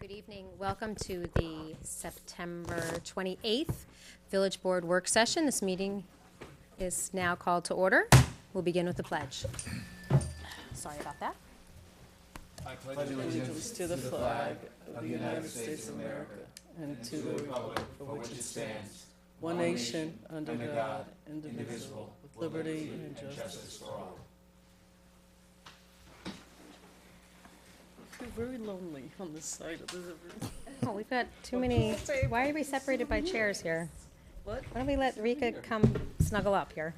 Good evening. Welcome to the September 28th Village Board Work Session. This meeting is now called to order. We'll begin with the pledge. Sorry about that. I pledge allegiance to the flag of the United States of America and to the republic for which it stands, one nation, under God, indivisible, with liberty and justice for all. I feel very lonely on this side of the river. Oh, we've got too many. Why are we separated by chairs here? What? Why don't we let Rika come snuggle up here?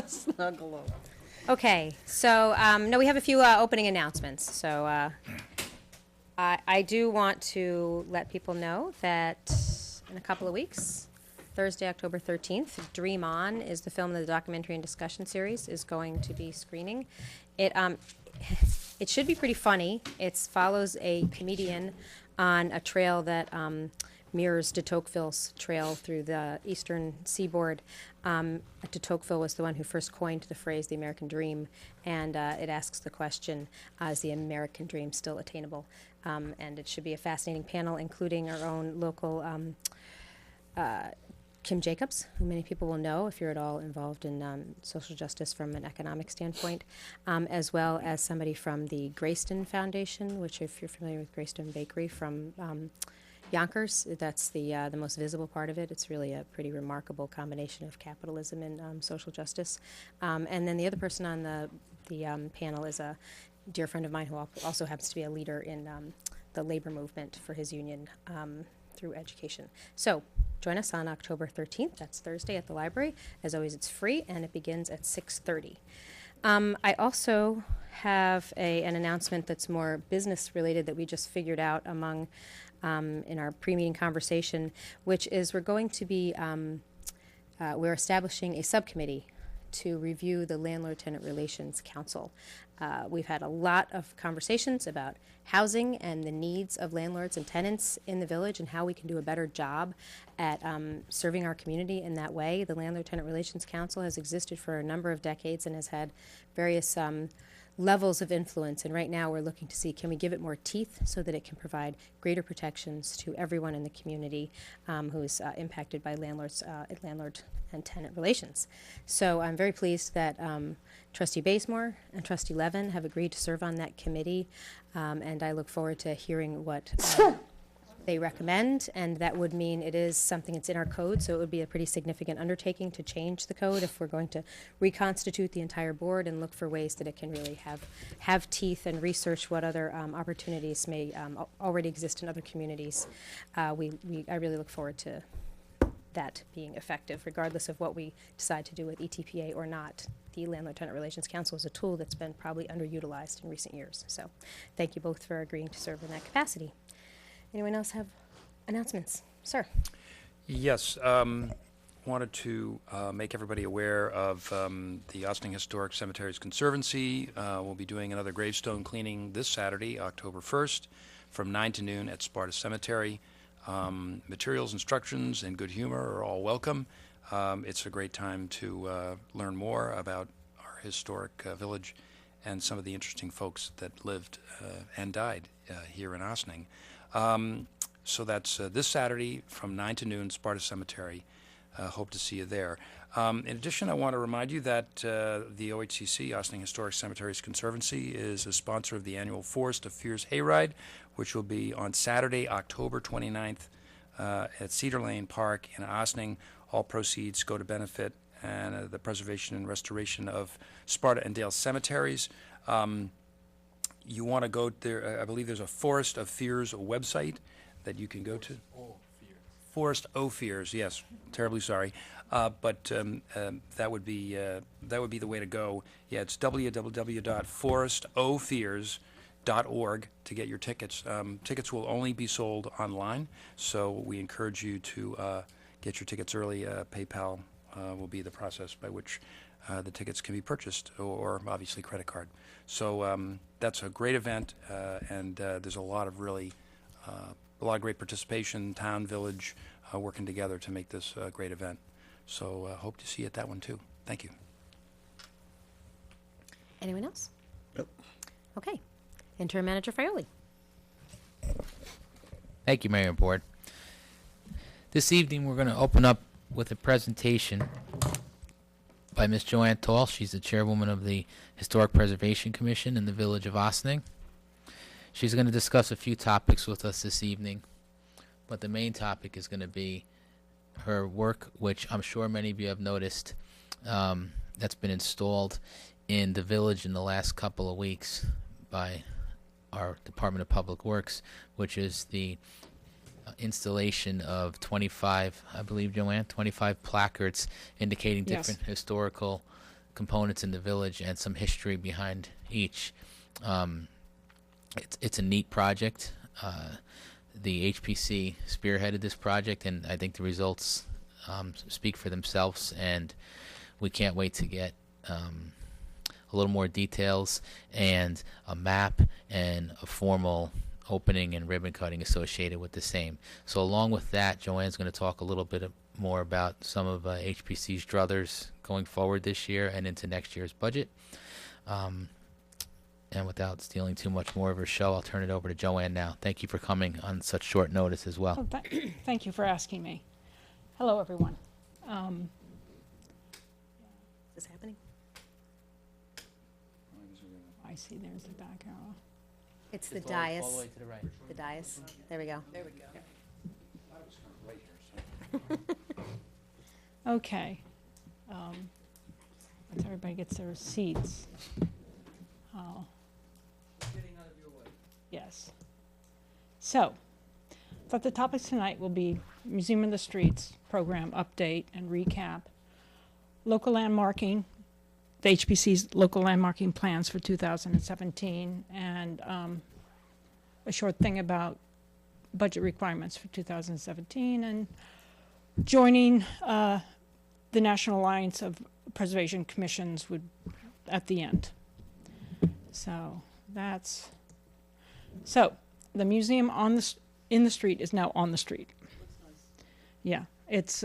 Snuggle up. Okay, so, no, we have a few opening announcements. So I do want to let people know that in a couple of weeks, Thursday, October 13th, Dream On is the film that the documentary and discussion series is going to be screening. It should be pretty funny. It follows a comedian on a trail that mirrors de Tocqueville's trail through the eastern seaboard. De Tocqueville was the one who first coined the phrase the American dream, and it asks the question, is the American dream still attainable? And it should be a fascinating panel, including our own local Kim Jacobs, who many people will know if you're at all involved in social justice from an economic standpoint, as well as somebody from the Greyston Foundation, which, if you're familiar with Greyston Bakery from Yonkers, that's the most visible part of it. It's really a pretty remarkable combination of capitalism and social justice. And then the other person on the panel is a dear friend of mine who also happens to be a leader in the labor movement for his union through education. So join us on October 13th. That's Thursday at the library. As always, it's free, and it begins at 6:30. I also have an announcement that's more business related that we just figured out among in our pre-meeting conversation, which is we're going to be we're establishing a subcommittee to review the Landlord-Tenant Relations Council. We've had a lot of conversations about housing and the needs of landlords and tenants in the village and how we can do a better job at serving our community in that way. The Landlord-Tenant Relations Council has existed for a number of decades and has had various levels of influence, and right now we're looking to see, can we give it more teeth so that it can provide greater protections to everyone in the community who is impacted by landlord and tenant relations. So I'm very pleased that Trustee Bazemore and Trustee Levin have agreed to serve on that committee, and I look forward to hearing what they recommend, and that would mean it is something that's in our code, so it would be a pretty significant undertaking to change the code if we're going to reconstitute the entire board and look for ways that it can really have teeth and research what other opportunities may already exist in other communities. I really look forward to that being effective, regardless of what we decide to do with ETPA or not. The Landlord-Tenant Relations Council is a tool that's been probably underutilized in recent years. So thank you both for agreeing to serve in that capacity. Anyone else have announcements? Sir. Yes. Wanted to make everybody aware of the Ossining Historic Cemeteries Conservancy. We'll be doing another gravestone cleaning this Saturday, October 1st, from 9 to noon at Sparta Cemetery. Materials, instructions, and good humor are all welcome. It's a great time to learn more about our historic village and some of the interesting folks that lived and died here in Ossining. So that's this Saturday from 9 to noon, Sparta Cemetery. Hope to see you there. In addition, I want to remind you that the OHCC, Ossining Historic Cemeteries Conservancy, is a sponsor of the annual Forest of Fears Hayride, which will be on Saturday, October 29th at Cedar Lane Park in Ossining. All proceeds go to benefit and the preservation and restoration of Sparta and Dale cemeteries. You want to go there, I believe there's a Forest of Fears website that you can go to. Forest O Fears, yes, terribly sorry. But that would be the way to go. Yeah, it's www.forestofears.org to get your tickets. Tickets will only be sold online, so we encourage you to get your tickets early. PayPal will be the process by which the tickets can be purchased, or obviously credit card. So that's a great event, and there's a lot of great participation, town, village, working together to make this a great event. So hope to see you at that one too. Thank you. Anyone else? Nope. Okay. Interim Manager Fraioli. Thank you, Mayor and Board. This evening, we're going to open up with a presentation by Ms. Joanne Tall. She's the chairwoman of the Historic Preservation Commission in the Village of Ossining. She's going to discuss a few topics with us this evening, but the main topic is going to be her work, which I'm sure many of you have noticed, that's been installed in the village in the last couple of weeks by our Department of Public Works, which is the installation of 25, I believe, Joanne, 25 placards indicating Yes. different historical components in the village and some history behind each. It's a neat project. The HPC spearheaded this project, and I think the results speak for themselves, and we can't wait to get a little more details and a map and a formal opening and ribbon cutting associated with the same. So along with that, Joanne's going to talk a little bit more about some of HPC's druthers going forward this year and into next year's budget. And without stealing too much more of her show, I'll turn it over to Joanne now. Thank you for coming on such short notice as well. Oh, thank you for asking me. Hello, everyone. Is this happening? I see there's the back arrow. It's the dais. All the way to the right. The dais. There we go. There we go. Okay. Once everybody gets their seats. Oh, Getting out of your way. yes. So, thought the topics tonight will be Museum in the Streets program update and recap, local landmarking, the HPC's local landmarking plans for 2017, and a short thing about budget requirements for 2017, and joining the National Alliance of Preservation Commissions would at the end. So that's the museum in the street is now on the street. Yeah, it's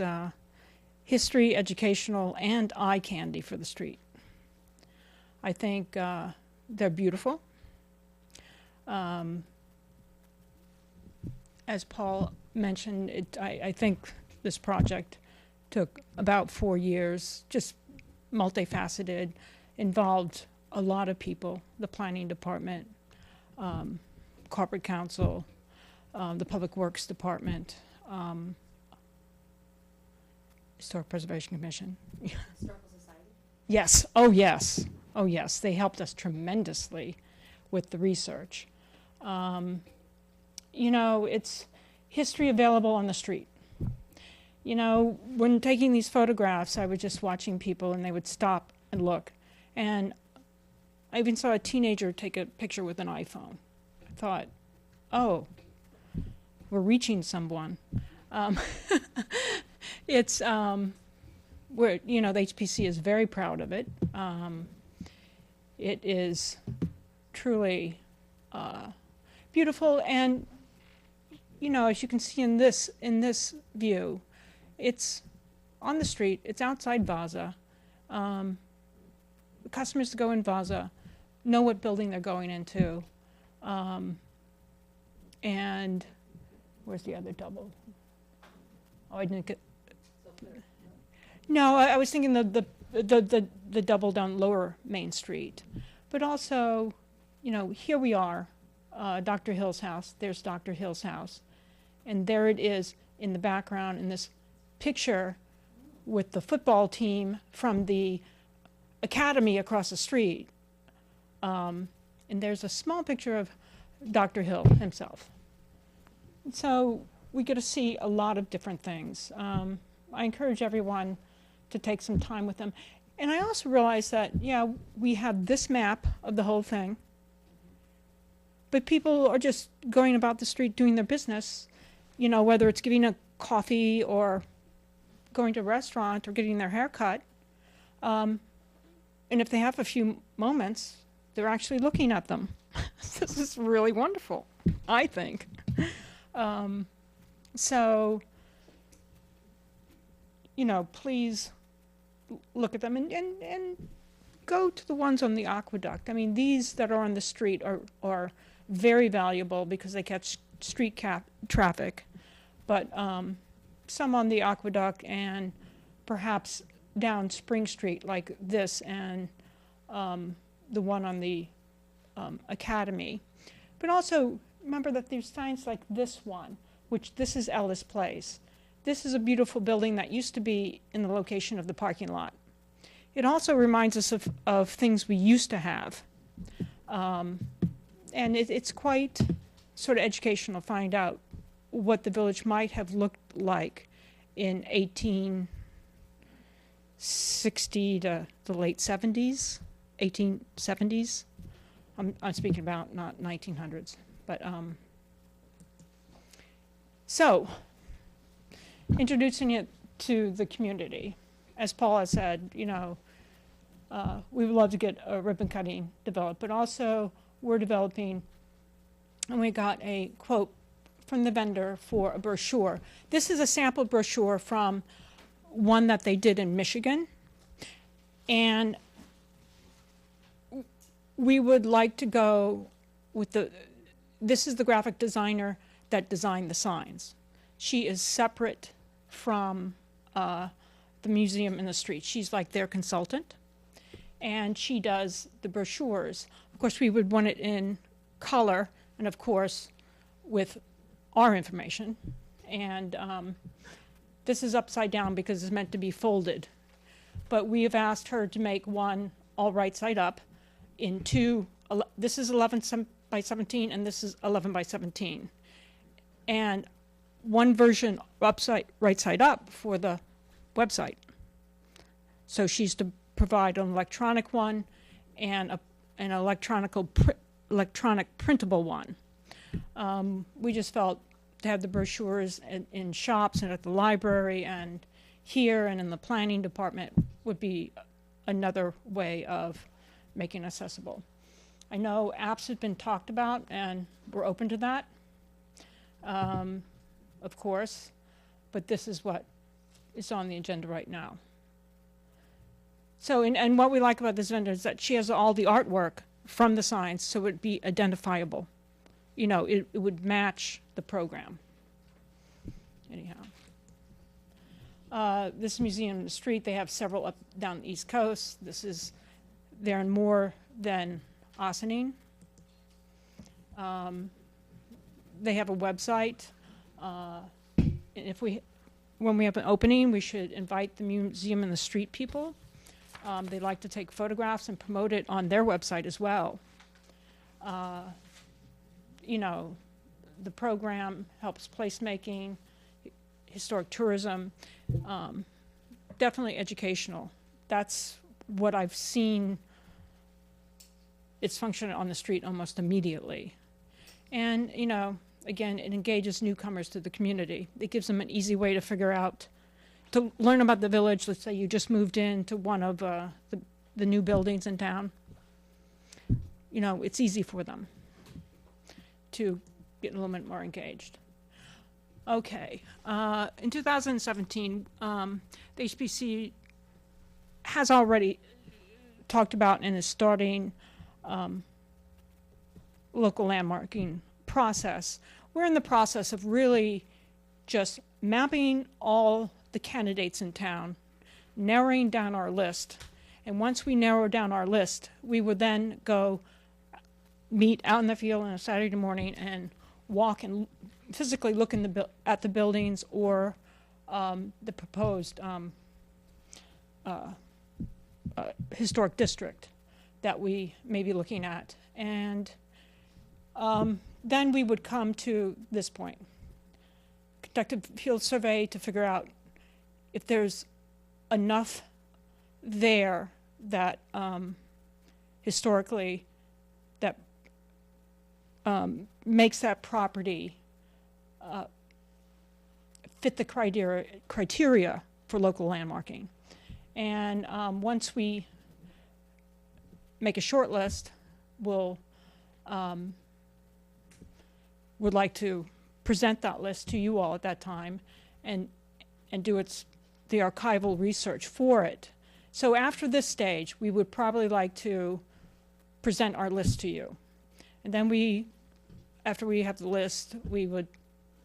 history, educational, and eye candy for the street. I think they're beautiful. As Paul mentioned, I think this project took about 4 years, just multifaceted, involved a lot of people, the planning department, corporate council, the public works department, Historic Preservation Commission. Historical Society. Yes, oh yes, oh yes, they helped us tremendously with the research. You know, it's history available on the street. You know, when taking these photographs, I was just watching people and they would stop and look. And I even saw a teenager take a picture with an iPhone. I thought, oh, we're reaching someone. It's, where, you know, the HPC is very proud of it. It is truly beautiful, and you know, as you can see in this view, it's on the street. It's outside Vaza. The customers that go in Vaza know what building they're going into. And where's the other double? Oh, I didn't get. No, I was thinking the double down Lower Main Street, but also, you know, here we are, Dr. Hill's house. There's Dr. Hill's house, and there it is in the background in this picture with the football team from the academy across the street. And there's a small picture of Dr. Hill himself. So we get to see a lot of different things. I encourage everyone to take some time with them. And I also realize that, yeah, we have this map of the whole thing, but people are just going about the street doing their business, you know, whether it's getting a coffee or going to a restaurant or getting their hair cut. And if they have a few moments, they're actually looking at them. This is really wonderful, I think. So, you know, please look at them and go to the ones on the aqueduct. I mean, these that are on the street are very valuable because they catch street traffic, but some on the Aqueduct and perhaps down Spring Street like this and the one on the Academy. But also remember that there's signs like this one, which this is Ellis Place. This is a beautiful building that used to be in the location of the parking lot. It also reminds us of things we used to have. And it's quite sort of educational to find out what the village might have looked like in 1860 to the late 70s, 1870s. I'm speaking about not 1900s, but so introducing it to the community. As Paul has said, you know, we would love to get a ribbon cutting developed, but also we're developing, and we got a quote from the vendor for a brochure. This is a sample brochure from one that they did in Michigan, and we would like to go with this is the graphic designer that designed the signs. She is separate from the museum in the street. She's like their consultant, and she does the brochures. Of course, we would want it in color, and of course, with our information. And this is upside down because it's meant to be folded. But we have asked her to make one all right side up in two. This is 11 by 17, and this is 11 by 17. And one version right side up for the website. So she's to provide an electronic one and an electronic printable one. We just felt to have the brochures in shops and at the library and here and in the planning department would be another way of making accessible. I know apps have been talked about, and we're open to that, of course, but this is what is on the agenda right now. So, and what we like about this vendor is that she has all the artwork from the signs, so it would be identifiable. You know, it would match the program. Anyhow. This museum in the street, they have several up down the East Coast. They're in more than Ossining. They have a website. And when we have an opening, we should invite the museum in the street people. They like to take photographs and promote it on their website as well. You know, the program helps placemaking, historic tourism, definitely educational. That's what I've seen. It's functioning on the street almost immediately. And, you know, again, it engages newcomers to the community. It gives them an easy way to figure out, to learn about the village. Let's say you just moved into one of the new buildings in town. You know, it's easy for them to get a little bit more engaged. Okay, in 2017, the HPC has already talked about and is starting local landmarking process. We're in the process of really just mapping all the candidates in town, narrowing down our list, and once we narrow down our list, we would then go meet out in the field on a Saturday morning and walk and physically look at the buildings or the proposed historic district that we may be looking at. And then we would come to this point. Conduct a field survey to figure out if there's enough there that historically that makes that property fit the criteria for local landmarking. And once we make a short list, we'll would like to present that list to you all at that time and do the archival research for it. So after this stage, we would probably like to present our list to you. And then we after we have the list, we would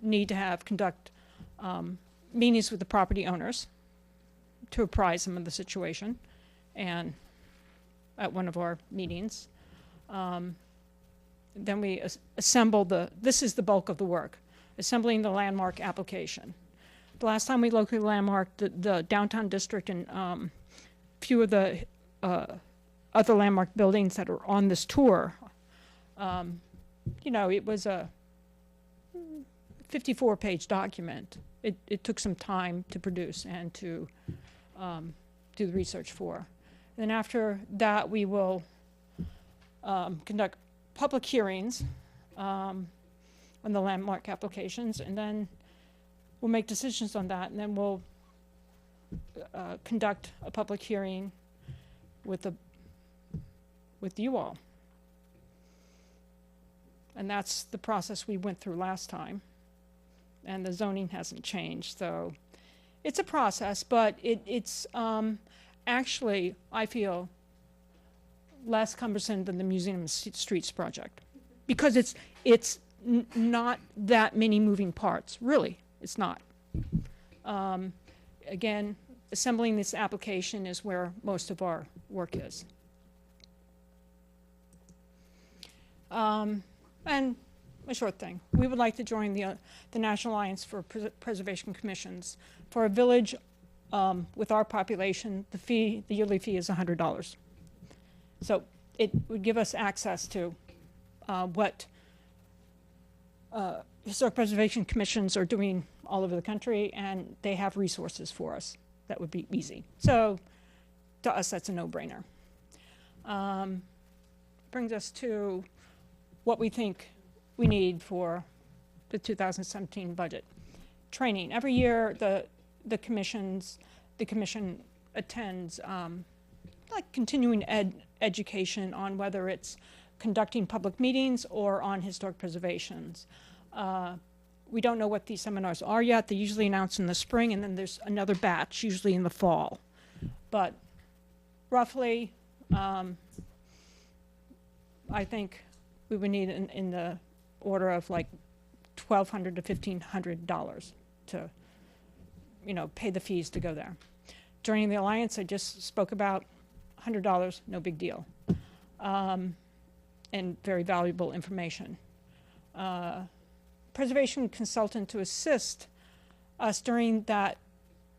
need to conduct meetings with the property owners to apprise them of the situation, and at one of our meetings. Then we assemble this is the bulk of the work, assembling the landmark application. The last time we located landmark, the downtown district and few of the other landmark buildings that are on this tour, it was a 54-page document. It took some time to produce and to do the research for. And then after that, we will conduct public hearings on the landmark applications, and then we'll make decisions on that, and then we'll conduct a public hearing with you all. And that's the process we went through last time. And the zoning hasn't changed, so it's a process, but it's actually, I feel, less cumbersome than the Museum of Streets project, because it's not that many moving parts. Really, it's not. Again, assembling this application is where most of our work is. And a short thing. We would like to join the National Alliance for Preservation Commissions. For a village with our population, the yearly fee is $100. So it would give us access to what historic preservation commissions are doing all over the country, and they have resources for us that would be easy. So to us, that's a no-brainer. Brings us to what we think we need for the 2017 budget. Training. Every year, the commission attends like continuing education on whether it's conducting public meetings or on historic preservations. We don't know what these seminars are yet. They're usually announced in the spring, and then there's another batch, usually in the fall. But roughly, I think we would need in the order of like $1,200 to $1,500 to, pay the fees to go there. Joining the Alliance, I just spoke about $100, no big deal, and very valuable information. Preservation consultant to assist us during that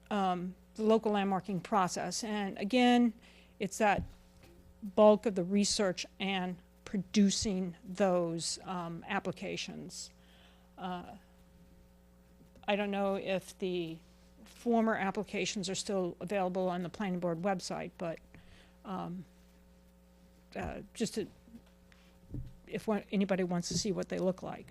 the local landmarking process, and again, it's that bulk of the research and producing those applications. I don't know if the former applications are still available on the planning board website, but if anybody wants to see what they look like.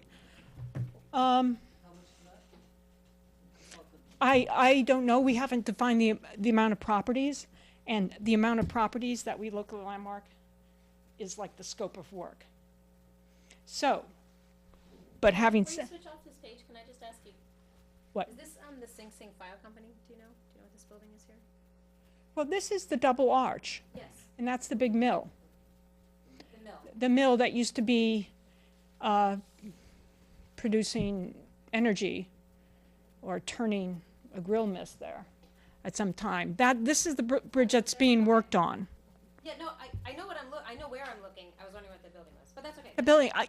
I don't know. We haven't defined the amount of properties, and the amount of properties that we look at the landmark is like the scope of work. So, but having Before said, you switch off this page, can I just ask you? What? Is this the Sing Sing File Company? Do you know? Do you know what this building is here? well, this is the double arch, Yes, and that's the big mill. the mill. The mill that used to be producing energy or turning a grill mist there at some time. This is the bridge that's being worked on. Yeah, no, I know what I know where I'm looking. I was wondering what the building was, but that's okay. The building, I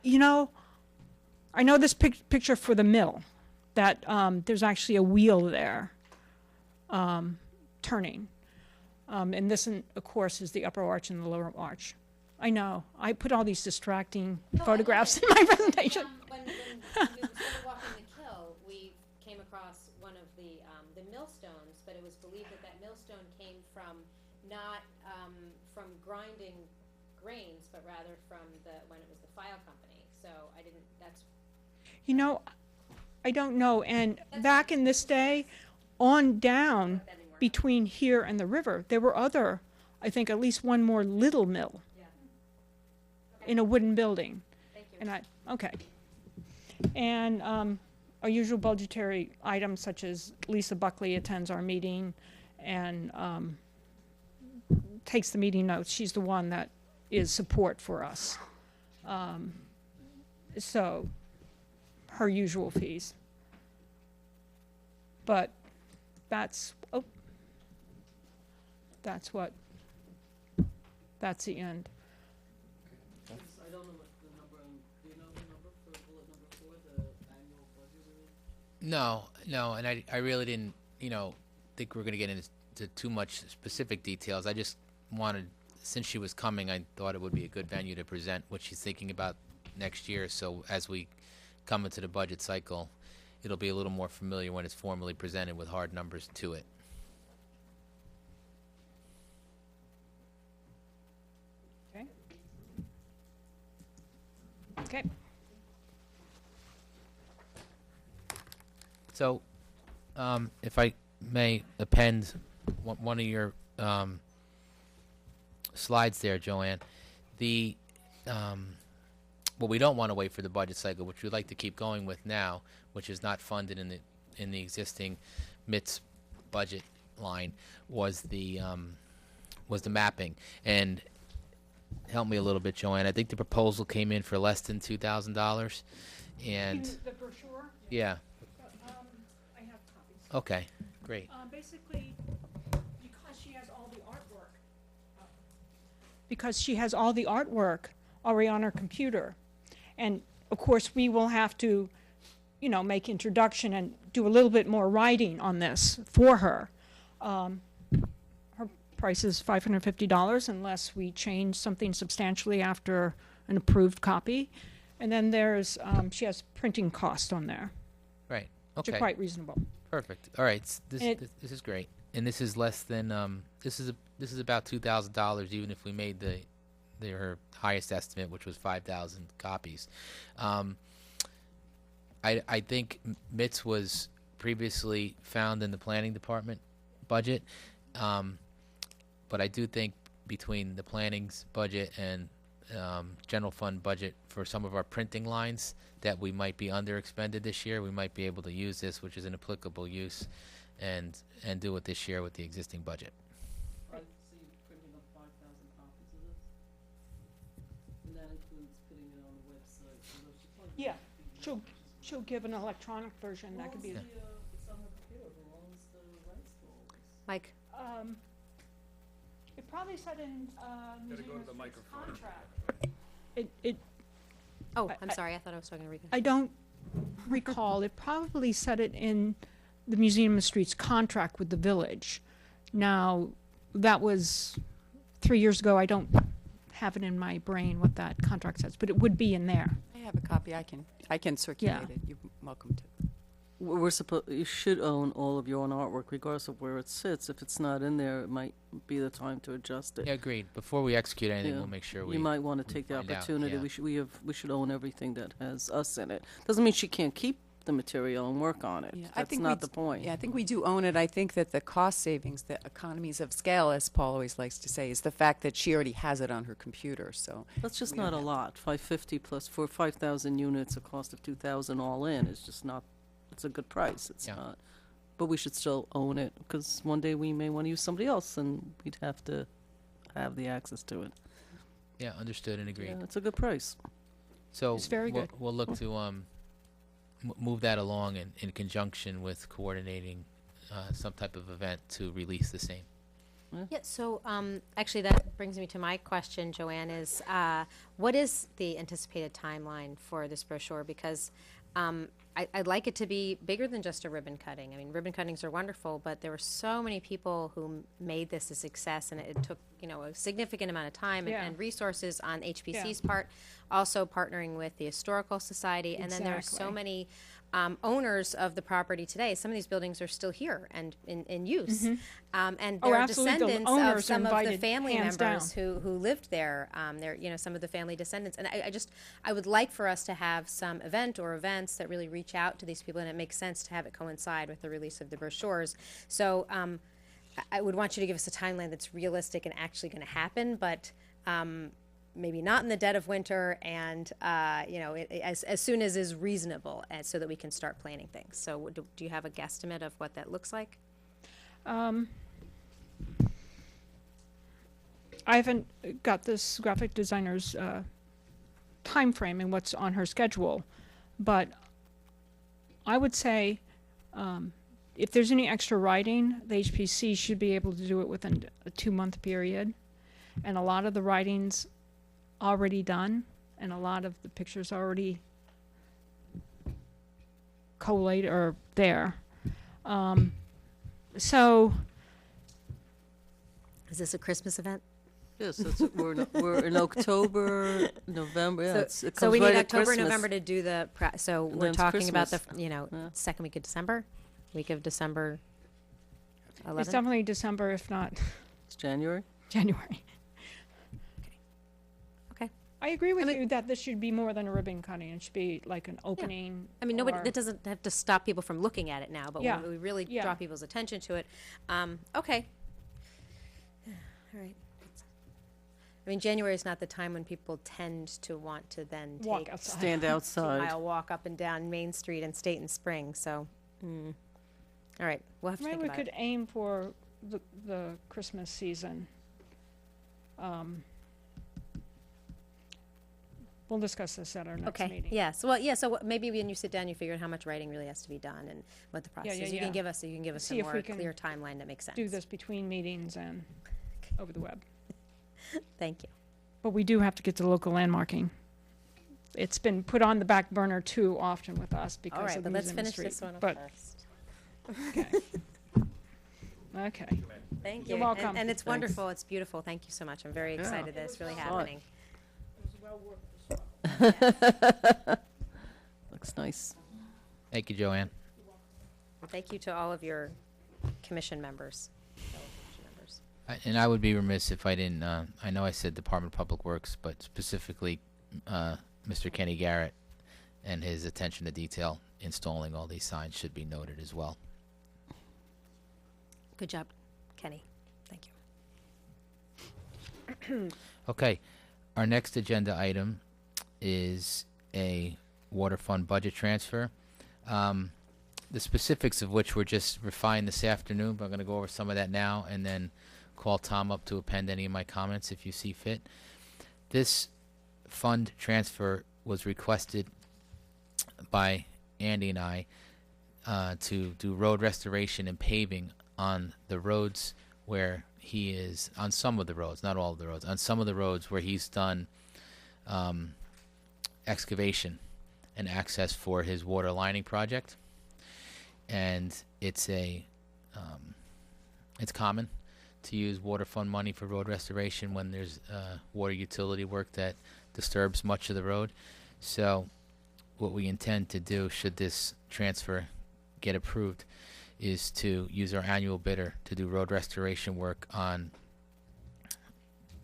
know this picture for the mill, that there's actually a wheel there turning. And this, of course, is the upper arch and the lower arch. I know. I put all these distracting No, I photographs in know. my presentation. When we started walking the kill, we came across one of the millstones, but it was believed that millstone came from not from grinding grains, but rather from when it was the file company. So I didn't. That's I don't know. And back in this day, on down that didn't work. between here and the river, there were I think at least one more little mill Yeah. in a wooden building. Thank you. And okay. And our usual budgetary items, such as Lisa Buckley attends our meeting and takes the meeting notes. She's the one that is support for us. So her usual fees. But that's the end. I don't know what the number, do you know the number for bullet number 4, the annual budget release? No, and I really didn't, think we're gonna get into too much specific details. I just wanted, since she was coming, I thought it would be a good venue to present what she's thinking about next year, so as we come into the budget cycle, it'll be a little more familiar when it's formally presented with hard numbers to it. Okay. So, if I may append one of your slides there, Joanne, what we don't want to wait for the budget cycle, which we'd like to keep going with now, which is not funded in the existing MITS budget line, was the mapping. And help me a little bit, Joanne. I think the proposal came in for less than $2,000, and The brochure, yeah, I have copies. okay, great. Basically, because she has all the artwork already on her computer, and of course we will have to, make introduction and do a little bit more writing on this for her. Her price is $550 unless we change something substantially after an approved copy, and then there's she has printing cost on there, Right. which Okay. are quite reasonable. Perfect. All right. This And this is great, and this is less than this is about $2,000, even if we made her highest estimate, which was 5,000 copies. I think MITS was previously found in the planning department budget, but I do think between the planning's budget and general fund budget for some of our printing lines that we might be underexpended this year. We might be able to use this, which is an applicable use, and do it this year with the existing budget. I see you printing up 5,000 copies of this. And that includes putting it on the website. Although she's probably Yeah, gonna be- she'll give an electronic version that could be. Who owns it's on her computer, who owns the rights to all this? Mike? It probably said in Museum of Streets contract. Oh, I- I'm sorry, I thought I was talking to Rika. I don't recall. It probably said it in the Museum of Streets contract with the village. Now, that was 3 years ago. I don't have it in my brain what that contract says, but it would be in there. I have a copy. I can circulate it. You're welcome to. You should own all of your own artwork, regardless of where it sits. If it's not in there, it might be the time to adjust it. Yeah, agreed. Before we execute anything, Yeah. we'll make sure we. You might want to take the find out, opportunity. yeah. We should own everything that has us in it. Doesn't mean she can't keep the material and work on it. Yeah, I That's think not the point. Yeah, I think we do own it. I think that the cost savings, the economies of scale, as Paul always likes to say, is the fact that she already has it on her computer. So That's just we not don't a have- lot. 550 plus for 5,000 units, a cost of 2,000 all in is just not. It's a good price. It's Yeah. not. But we should still own it because one day we may want to use somebody else, and we'd have to have the access to it. Yeah, understood and agreed. Yeah, it's a good price. So It's very good. We'll look to move that along in conjunction with coordinating some type of event to release the same. Yeah, so actually that brings me to my question, Joanne, is what is the anticipated timeline for this brochure? Because I'd like it to be bigger than just a ribbon cutting. I mean, ribbon cuttings are wonderful, but there were so many people who made this a success, and it took, a significant amount of time Yeah. and resources on HPC's part, also partnering with the Historical Society, and then there are so Exactly. many owners of the property today. Some of these buildings are still here and in use. And Oh, there are absolutely. The descendants of owners are some of the invited, family hands members down. who lived there. They're, some of the family descendants. And I would like for us to have some event or events that really reach out to these people, and it makes sense to have it coincide with the release of the brochures. So I would want you to give us a timeline that's realistic and actually going to happen, but maybe not in the dead of winter, and as soon as is reasonable, and so that we can start planning things. So do you have a guesstimate of what that looks like? I haven't got this graphic designer's time frame and what's on her schedule, but I would say, if there's any extra writing, the HPC should be able to do it within a 2-month period. And a lot of the writing's already done, and a lot of the pictures already collated or there. So Is this a Christmas event? Yes, we're in October, November. Yeah, it So comes we right need at October, Christmas. November to do the, so And we're then it's talking about the, Christmas. Yeah. second week of December? Week of December it's 11th? definitely December, if not It's January. January. Okay. I agree with you that this should be more than a ribbon cutting. It should be like an opening. I mean, nobody, or- that doesn't have to stop people from looking at it now, but Yeah. we really Yeah. draw people's attention to it. Okay. All right. I mean, January is not the time when people tend to want to then Walk take outside. Stand outside. mile walk up and down Main Street and State and Spring, so, all right, we'll have to Maybe think we about could it. aim for the Christmas season. We'll discuss this at our next Okay, meeting. yes, well, yeah, so maybe when you sit down, you figure out how much writing really has to be done and what the process yeah, is. You yeah. can give us See a if more we can clear timeline that makes sense. Do this between meetings and over the web. Thank you. But we do have to get to local landmarking. It's been put on the back burner too often with us All because right, of but the let's Museum finish of Street. this one up But, first. okay. Thank you. You're welcome. And it's Thanks. wonderful, it's beautiful, thank you so much, I'm very excited that it's really happening. Looks nice. Thank you, Joanne. And thank you to all of your commission members, fellow commission members. And I would be remiss if I didn't, I know I said Department of Public Works, but specifically Mr. Kenny Garrett and his attention to detail installing all these signs should be noted as well. Good job, Kenny, thank you. Okay, our next agenda item is a water fund budget transfer. The specifics of which were just refined this afternoon, but I'm going to go over some of that now and then call Tom up to append any of my comments if you see fit. This fund transfer was requested by Andy and I to do road restoration and paving on the roads where he is, on some of the roads, not all of the roads, on some of the roads where he's done excavation and access for his water lining project. And it's common to use water fund money for road restoration when there's water utility work that disturbs much of the road. So what we intend to do, should this transfer get approved, is to use our annual bidder to do road restoration work on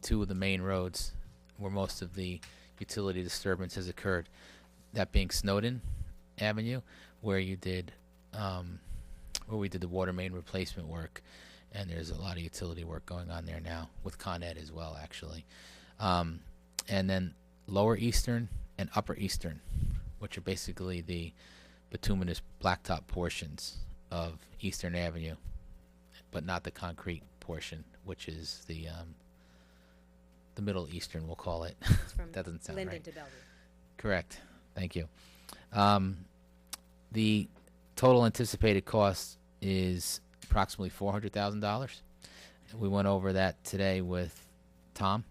2 of the main roads where most of the utility disturbance has occurred. That being Snowden Avenue, where we did the water main replacement work, and there's a lot of utility work going on there now with Con Ed as well, actually. And then Lower Eastern and Upper Eastern, which are basically the bituminous blacktop portions of Eastern Avenue, but not the concrete portion, which is the Middle Eastern, we'll call it. It's from That doesn't sound Linden right. to Bellevue. Correct. Thank you. The total anticipated cost is approximately $400,000. We went over that today with Tom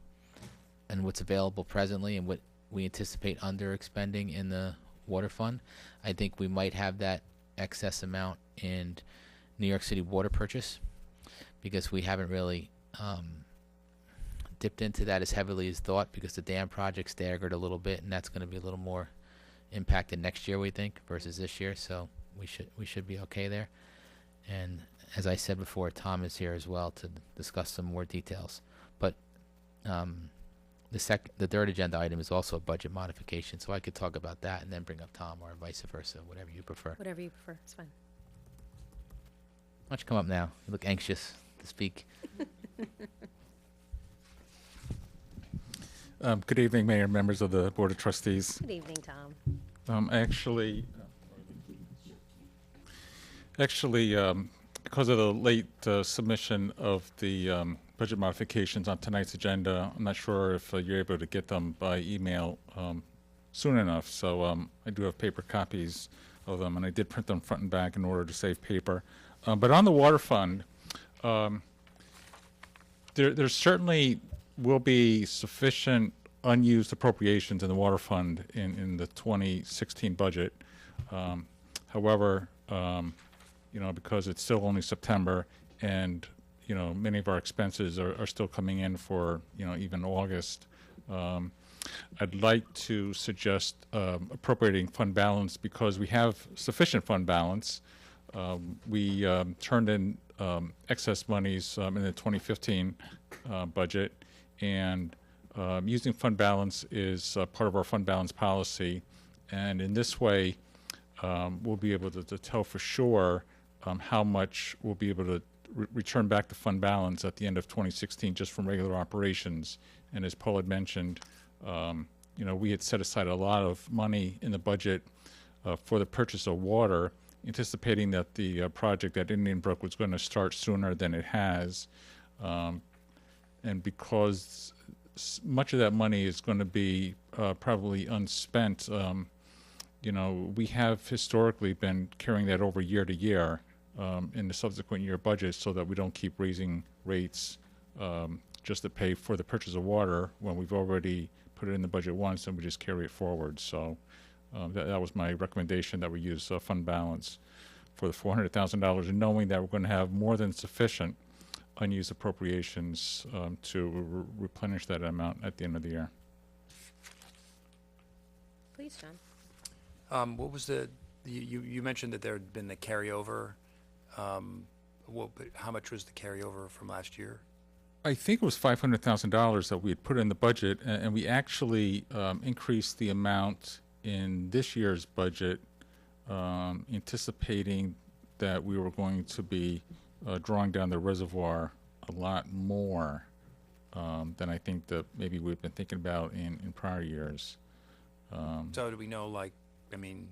and what's available presently and what we anticipate under expending in the water fund. I think we might have that excess amount in New York City water purchase because we haven't really dipped into that as heavily as thought because the dam project staggered a little bit, and that's going to be a little more impacted next year, we think, versus this year. So we should be okay there. And as I said before, Tom is here as well to discuss some more details. But the third agenda item is also a budget modification, so I could talk about that and then bring up Tom, or vice versa, whatever you prefer. Whatever you prefer, it's fine. Why don't you come up now? You look anxious to speak. Good evening, Mayor, members of the Board of Trustees. Good evening, Tom. Actually, because of the late submission of the budget modifications on tonight's agenda, I'm not sure if you're able to get them by email soon enough. So I do have paper copies of them, and I did print them front and back in order to save paper. But on the water fund, there certainly will be sufficient unused appropriations in the water fund in the 2016 budget. However, because it's still only September, and many of our expenses are still coming in for even August. I'd like to suggest appropriating fund balance because we have sufficient fund balance. We turned in excess monies in the 2015 budget, and using fund balance is part of our fund balance policy. And in this way, we'll be able to tell for sure how much we'll be able to return back to fund balance at the end of 2016 just from regular operations. And as Paul had mentioned, we had set aside a lot of money in the budget for the purchase of water, anticipating that the project at Indian Brook was going to start sooner than it has. And because much of that money is going to be probably unspent, we have historically been carrying that over year to year in the subsequent year budget so that we don't keep raising rates just to pay for the purchase of water when we've already put it in the budget once and we just carry it forward. So that was my recommendation, that we use fund balance for the $400,000, and knowing that we're going to have more than sufficient unused appropriations to replenish that amount at the end of the year. Please, John. What was you mentioned that there had been the carryover. How much was the carryover from last year? I think it was $500,000 that we had put in the budget, and we actually increased the amount in this year's budget, anticipating that we were going to be drawing down the reservoir a lot more than I think that maybe we've been thinking about in prior years. So do we know, you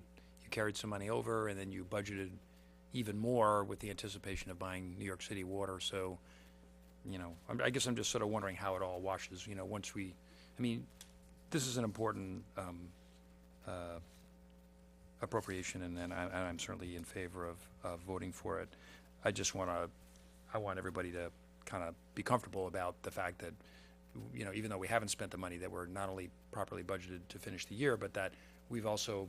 carried some money over and then you budgeted even more with the anticipation of buying New York City water. So, I guess I'm just sort of wondering how it all washes, once this is an important appropriation, and I'm certainly in favor of voting for it. I want everybody to kind of be comfortable about the fact that, even though we haven't spent the money, that we're not only properly budgeted to finish the year, but that we also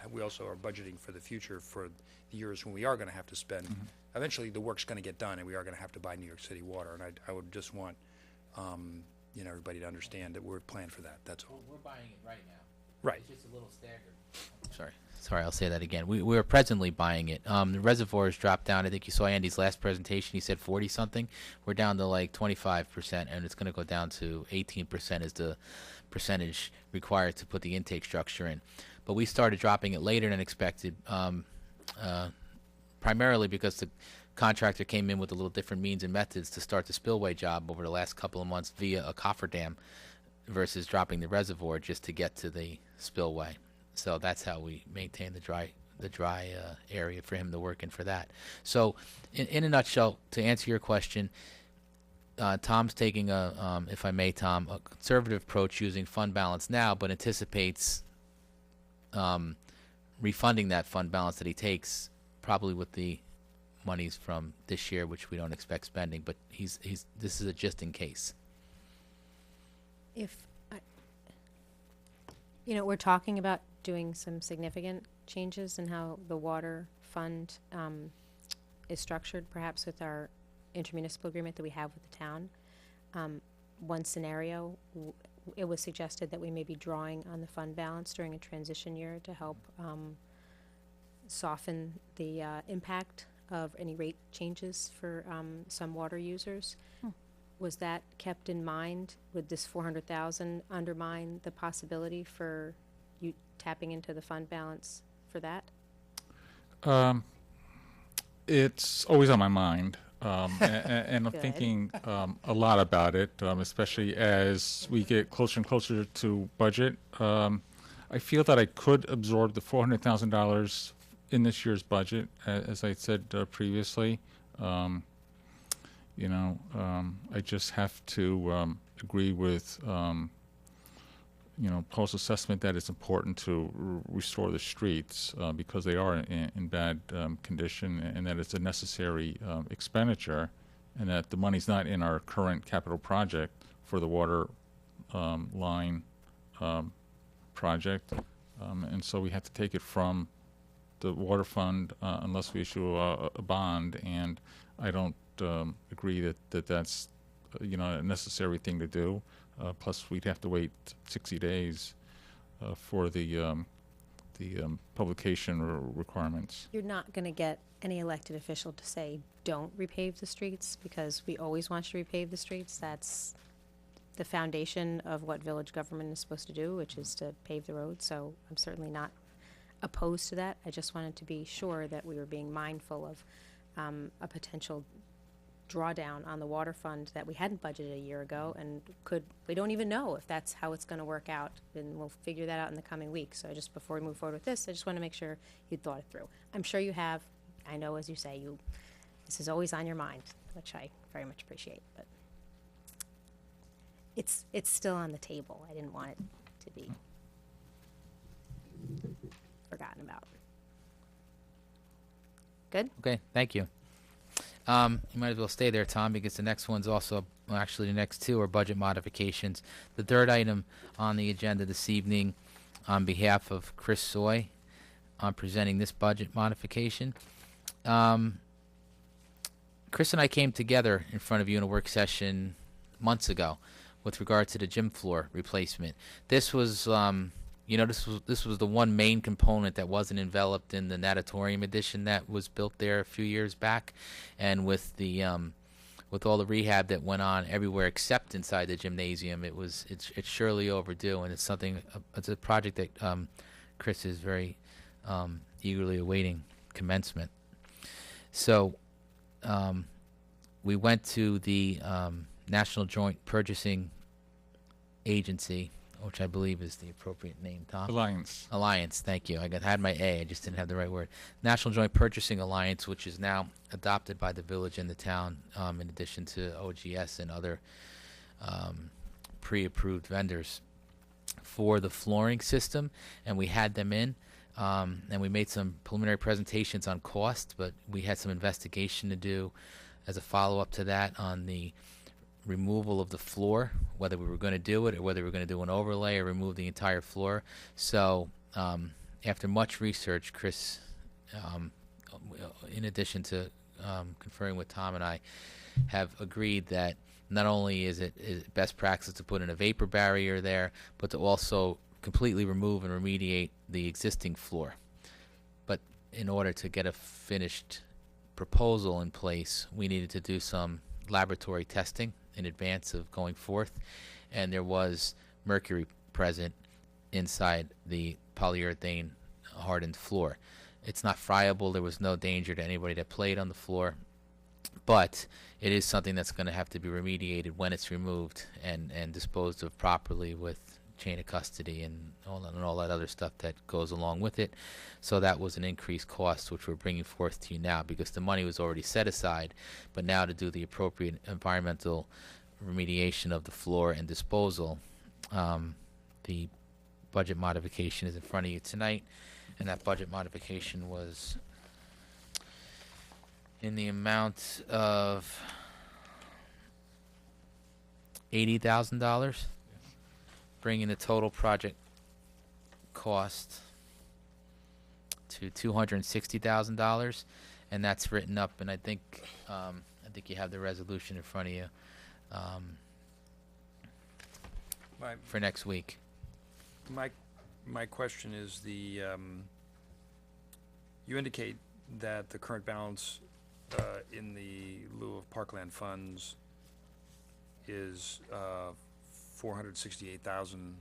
are budgeting for the future, for the years when we are going to have to spend. Mm-hmm. Eventually, the work's going to get done, and we are going to have to buy New York City water. And I would just want, everybody to understand that we're planned for that. That's all. We're buying it right now. Right. It's just a little staggered. Sorry, I'll say that again. We are presently buying it. The reservoir has dropped down. I think you saw Andy's last presentation. He said 40-something. We're down to 25%, and it's going to go down to 18% is the percentage required to put the intake structure in. But we started dropping it later than expected, primarily because the contractor came in with a little different means and methods to start the spillway job over the last couple of months via a cofferdam versus dropping the reservoir just to get to the spillway. So that's how we maintain the dry area for him to work in for that. So in a nutshell, to answer your question, Tom's taking if I may, Tom, a conservative approach using fund balance now, but anticipates refunding that fund balance that he takes probably with the monies from this year, which we don't expect spending. But this is a just in case. We're talking about doing some significant changes in how the water fund is structured, perhaps with our intermunicipal agreement that we have with the town. One scenario, it was suggested that we may be drawing on the fund balance during a transition year to help soften the impact of any rate changes for some water users. Was that kept in mind? Would this $400,000 undermine the possibility for you tapping into the fund balance for that? It's always on my mind, and I'm Good. thinking a lot about it, especially as we get closer and closer to budget. I feel that I could absorb the $400,000 in this year's budget, as I said previously. I just have to agree with post-assessment that it's important to restore the streets because they are in bad condition, and that it's a necessary expenditure, and that the money's not in our current capital project for the water line project, and so we have to take it from the water fund unless we issue a bond, and I don't agree that that's a necessary thing to do. Plus, we'd have to wait 60 days for the publication requirements. You're not going to get any elected official to say, don't repave the streets, because we always want you to repave the streets. That's the foundation of what village government is supposed to do, which is to pave the roads. So I'm certainly not opposed to that. I just wanted to be sure that we were being mindful of a potential drawdown on the water fund that we hadn't budgeted a year ago, and we don't even know if that's how it's going to work out, and we'll figure that out in the coming weeks. So before we move forward with this, I just want to make sure you thought it through. I'm sure you have. I know, as you say, this is always on your mind, which I very much appreciate, but it's still on the table. I didn't want it to be forgotten about. Good? Okay, thank you. You might as well stay there, Tom, because the next one's also, well, actually the next two are budget modifications. The third item on the agenda this evening, on behalf of Chris Soy, I'm presenting this budget modification. Chris and I came together in front of you in a work session months ago with regard to the gym floor replacement. This was this was the one main component that wasn't enveloped in the natatorium addition that was built there a few years back, and with all the rehab that went on everywhere except inside the gymnasium, it's surely overdue, and it's a project that Chris is very eagerly awaiting commencement. So we went to the National Joint Purchasing Agency, which I believe is the appropriate name, Tom. Alliance, thank you. I had my A, I just didn't have the right word. National Joint Purchasing Alliance, which is now adopted by the village and the town, in addition to OGS and other pre-approved vendors for the flooring system, and we had them in, and we made some preliminary presentations on cost, but we had some investigation to do as a follow-up to that on the removal of the floor, whether we were going to do it or whether we were going to do an overlay or remove the entire floor. So after much research, Chris, in addition to conferring with Tom and I, have agreed that not only is it best practice to put in a vapor barrier there, but to also completely remove and remediate the existing floor. But in order to get a finished proposal in place, we needed to do some laboratory testing in advance of going forth, and there was mercury present inside the polyurethane hardened floor. It's not friable. There was no danger to anybody that played on the floor, but it is something that's going to have to be remediated when it's removed and disposed of properly with chain of custody and all that other stuff that goes along with it. So that was an increased cost, which we're bringing forth to you now, because the money was already set aside, but now to do the appropriate environmental remediation of the floor and disposal, the budget modification is in front of you tonight, and that budget modification was in the amount of $80,000, bringing the total project cost to $260,000, and that's written up. And I think you have the resolution in front of you for next week. My question is you indicate that the current balance in the lieu of parkland funds is 468,000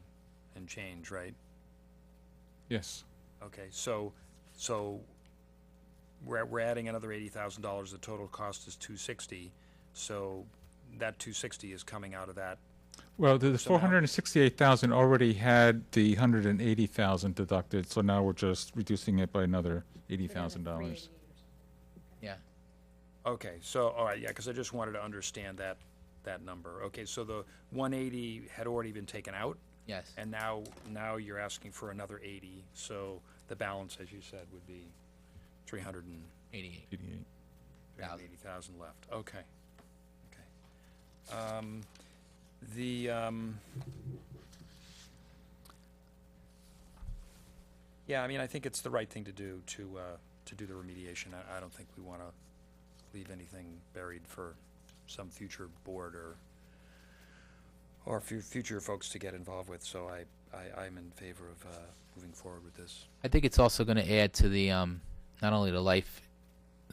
and change, right? Yes. Okay, so we're adding another $80,000. The total cost is 260. So that 260 is coming out of that. Well, the 468,000 already had the 180,000 deducted, so now we're just reducing it by another $80,000. Yeah. Okay, so all right, yeah, because I just wanted to understand that number. Okay, so the 180 had already been taken out. Yes. And now you're asking for another 80, so the balance, as you said, would be 88. 380,000 left. Okay. The, yeah, I mean, I think it's the right thing to do to do the remediation. I don't think we want to leave anything buried for some future board or future folks to get involved with, so I'm in favor of moving forward with this. I think it's also going to add to the not only the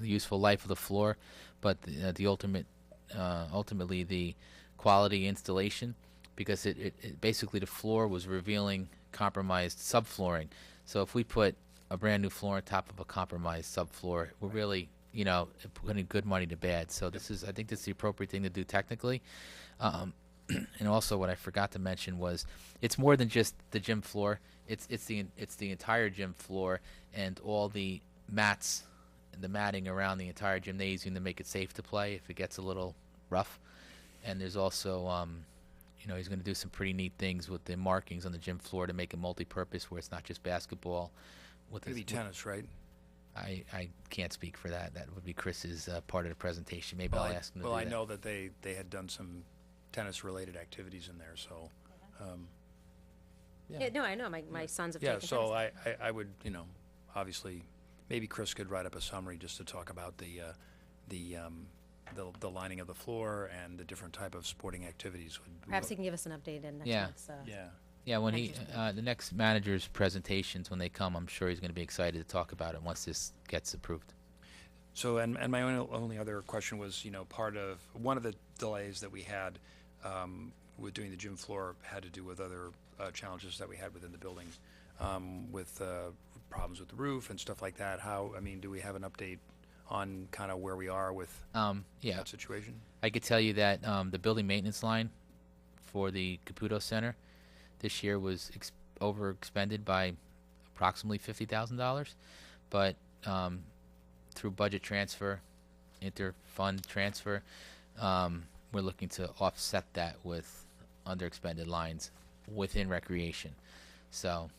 useful life of the floor, but the ultimately the quality installation, because it basically the floor was revealing compromised subflooring. So if we put a brand new floor on top of a compromised subfloor, we're really putting good money to bad. So I think this is the appropriate thing to do technically. And also, what I forgot to mention was, it's more than just the gym floor. It's the entire gym floor and all the mats and the matting around the entire gymnasium to make it safe to play if it gets a little rough. And there's also, he's going to do some pretty neat things with the markings on the gym floor to make it multi-purpose, where it's not just basketball. Maybe tennis, right? I can't speak for that. That would be Chris's part of the presentation. Maybe I'll ask him to do that. I know that they had done some tennis-related activities in there, so. Yeah, no, I know. My sons have Yeah, taken so tennis. I would, obviously, maybe Chris could write up a summary just to talk about the lining of the floor and the different type of sporting activities. Perhaps he can give us an update in next Yeah. month's. Yeah, when Thank you. the next manager's presentations, when they come, I'm sure he's going to be excited to talk about it once this gets approved. So, and my only other question was, part of, one of the delays that we had with doing the gym floor had to do with other challenges that we had within the building, with problems with the roof and stuff like that. Do we have an update on kind of where we are with Yeah, that situation? I could tell you that the building maintenance line for the Caputo Center this year was overexpended by approximately $50,000, but through budget transfer, inter-fund transfer, we're looking to offset that with underexpended lines within recreation. So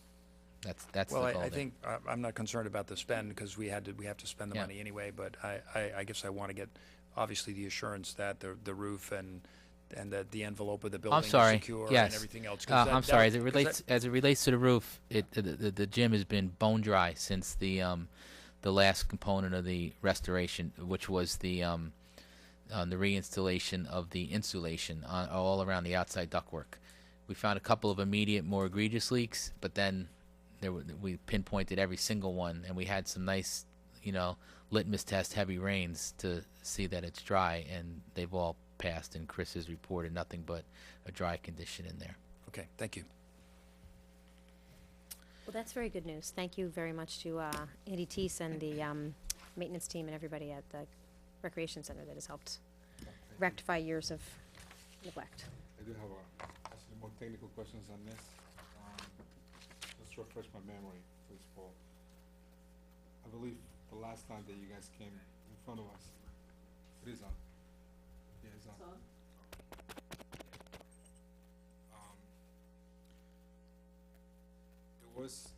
that's Well, the goal I there. think I'm not concerned about the spend, because we have to spend the Yeah. money anyway, but I guess I want to get, obviously, the assurance that the roof and that the envelope of the building I'm sorry. is secure Yes. and everything else. 'Cause I'm sorry. As because it relates to the roof, the gym has been bone dry since the last component of the restoration, which was the reinstallation of the insulation all around the outside ductwork. We found a couple of immediate, more egregious leaks, but then we pinpointed every single one, and we had some nice, litmus test heavy rains to see that it's dry, and they've all passed. And Chris has reported nothing but a dry condition in there. Okay, thank you. Well, that's very good news. Thank you very much to Andy Teese and the maintenance team and everybody at the Recreation Center that has helped rectify years of neglect. I do have actually more technical questions on this. Just to refresh my memory, please, Paul. I believe the last time that you guys came in front of us, it is on. Yeah, it's on. It was.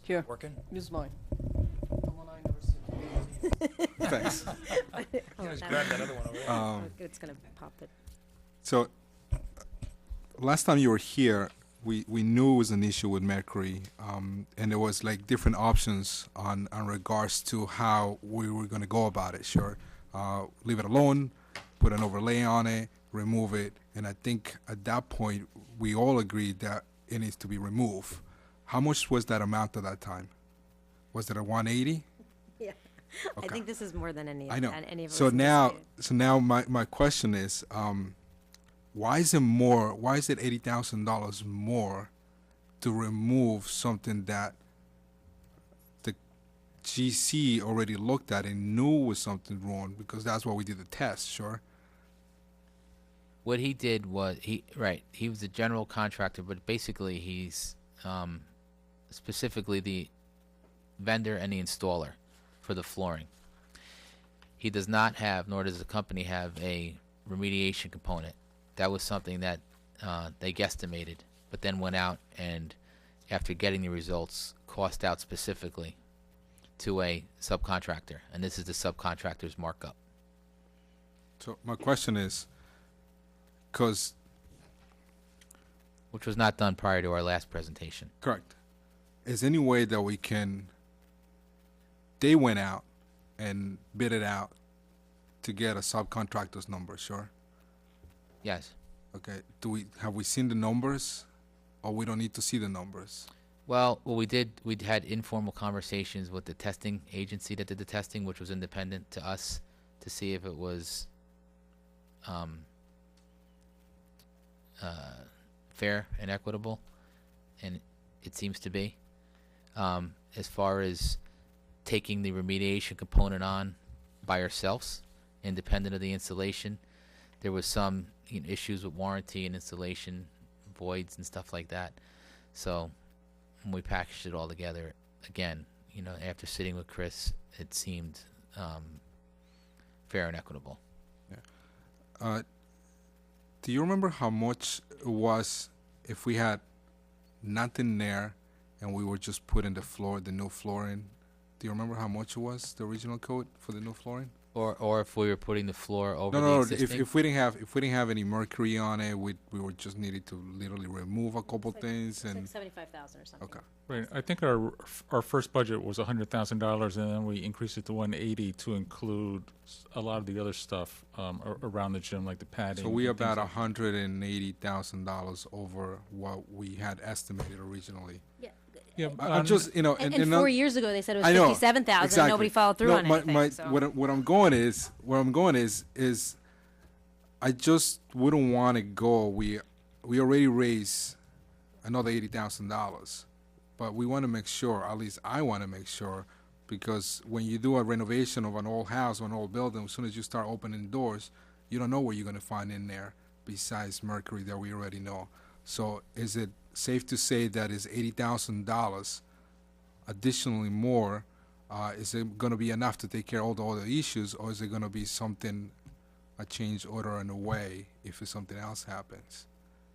Here, Working? use mine. The one I never see. Thanks. Just grab that other one over there. It's going to pop it. So, last time you were here, we knew it was an issue with mercury, and there was like different options on regards to how we were going to go about it. Sure, leave it alone, put an overlay on it, remove it, and I think at that point we all agreed that it needs to be removed. How much was that amount at that time? Was it a 180? Yeah. I Okay. think this is more than any I know. of us So now, anticipated. my question is, why is it more? Why is it $80,000 more to remove something that the GC already looked at and knew was something wrong? Because that's why we did the test. Sure. What he did was he was a general contractor, but basically he's specifically the vendor and the installer for the flooring. He does not have, nor does the company have, a remediation component. That was something that they guesstimated, but then went out and, after getting the results, cost out specifically to a subcontractor, and this is the subcontractor's markup. So my question is, because Which was not done prior to our last presentation. correct, is any way that we can? They went out and bid it out to get a subcontractor's number. Sure. Yes. Okay. Have we seen the numbers, or we don't need to see the numbers? Well, what we did, we had informal conversations with the testing agency that did the testing, which was independent to us, to see if it was fair and equitable, and it seems to be. As far as taking the remediation component on by ourselves, independent of the installation, there was some issues with warranty and installation voids and stuff like that. So when we packaged it all together, again, after sitting with Chris, it seemed fair and equitable. Do you remember how much it was if we had nothing there and we were just putting the new flooring? Do you remember how much it was, the original quote for the new flooring? Or if we were putting the floor over No. the existing. If we didn't have any mercury on it, we were just needed to literally remove a couple things It's like and 75,000 or something. okay. Right. I think our first budget was $100,000, and then we increased it to 180 to include a lot of the other stuff around the gym, like the padding. So we and things about like that. $180,000 over what we had estimated originally. Yeah. Yeah, I'm just And 4 years ago, they said it was I know, 57,000. exactly. Nobody followed through No, on my- anything. my- so. What I'm going is I just wouldn't want to go. We already raised another $80,000, but we want to make sure. At least I want to make sure, because when you do a renovation of an old house or an old building, as soon as you start opening doors, you don't know what you're going to find in there besides mercury that we already know. So is it safe to say that is $80,000 additionally more? Is it going to be enough to take care of all the other issues, or is it going to be something, a change order in a way if something else happens?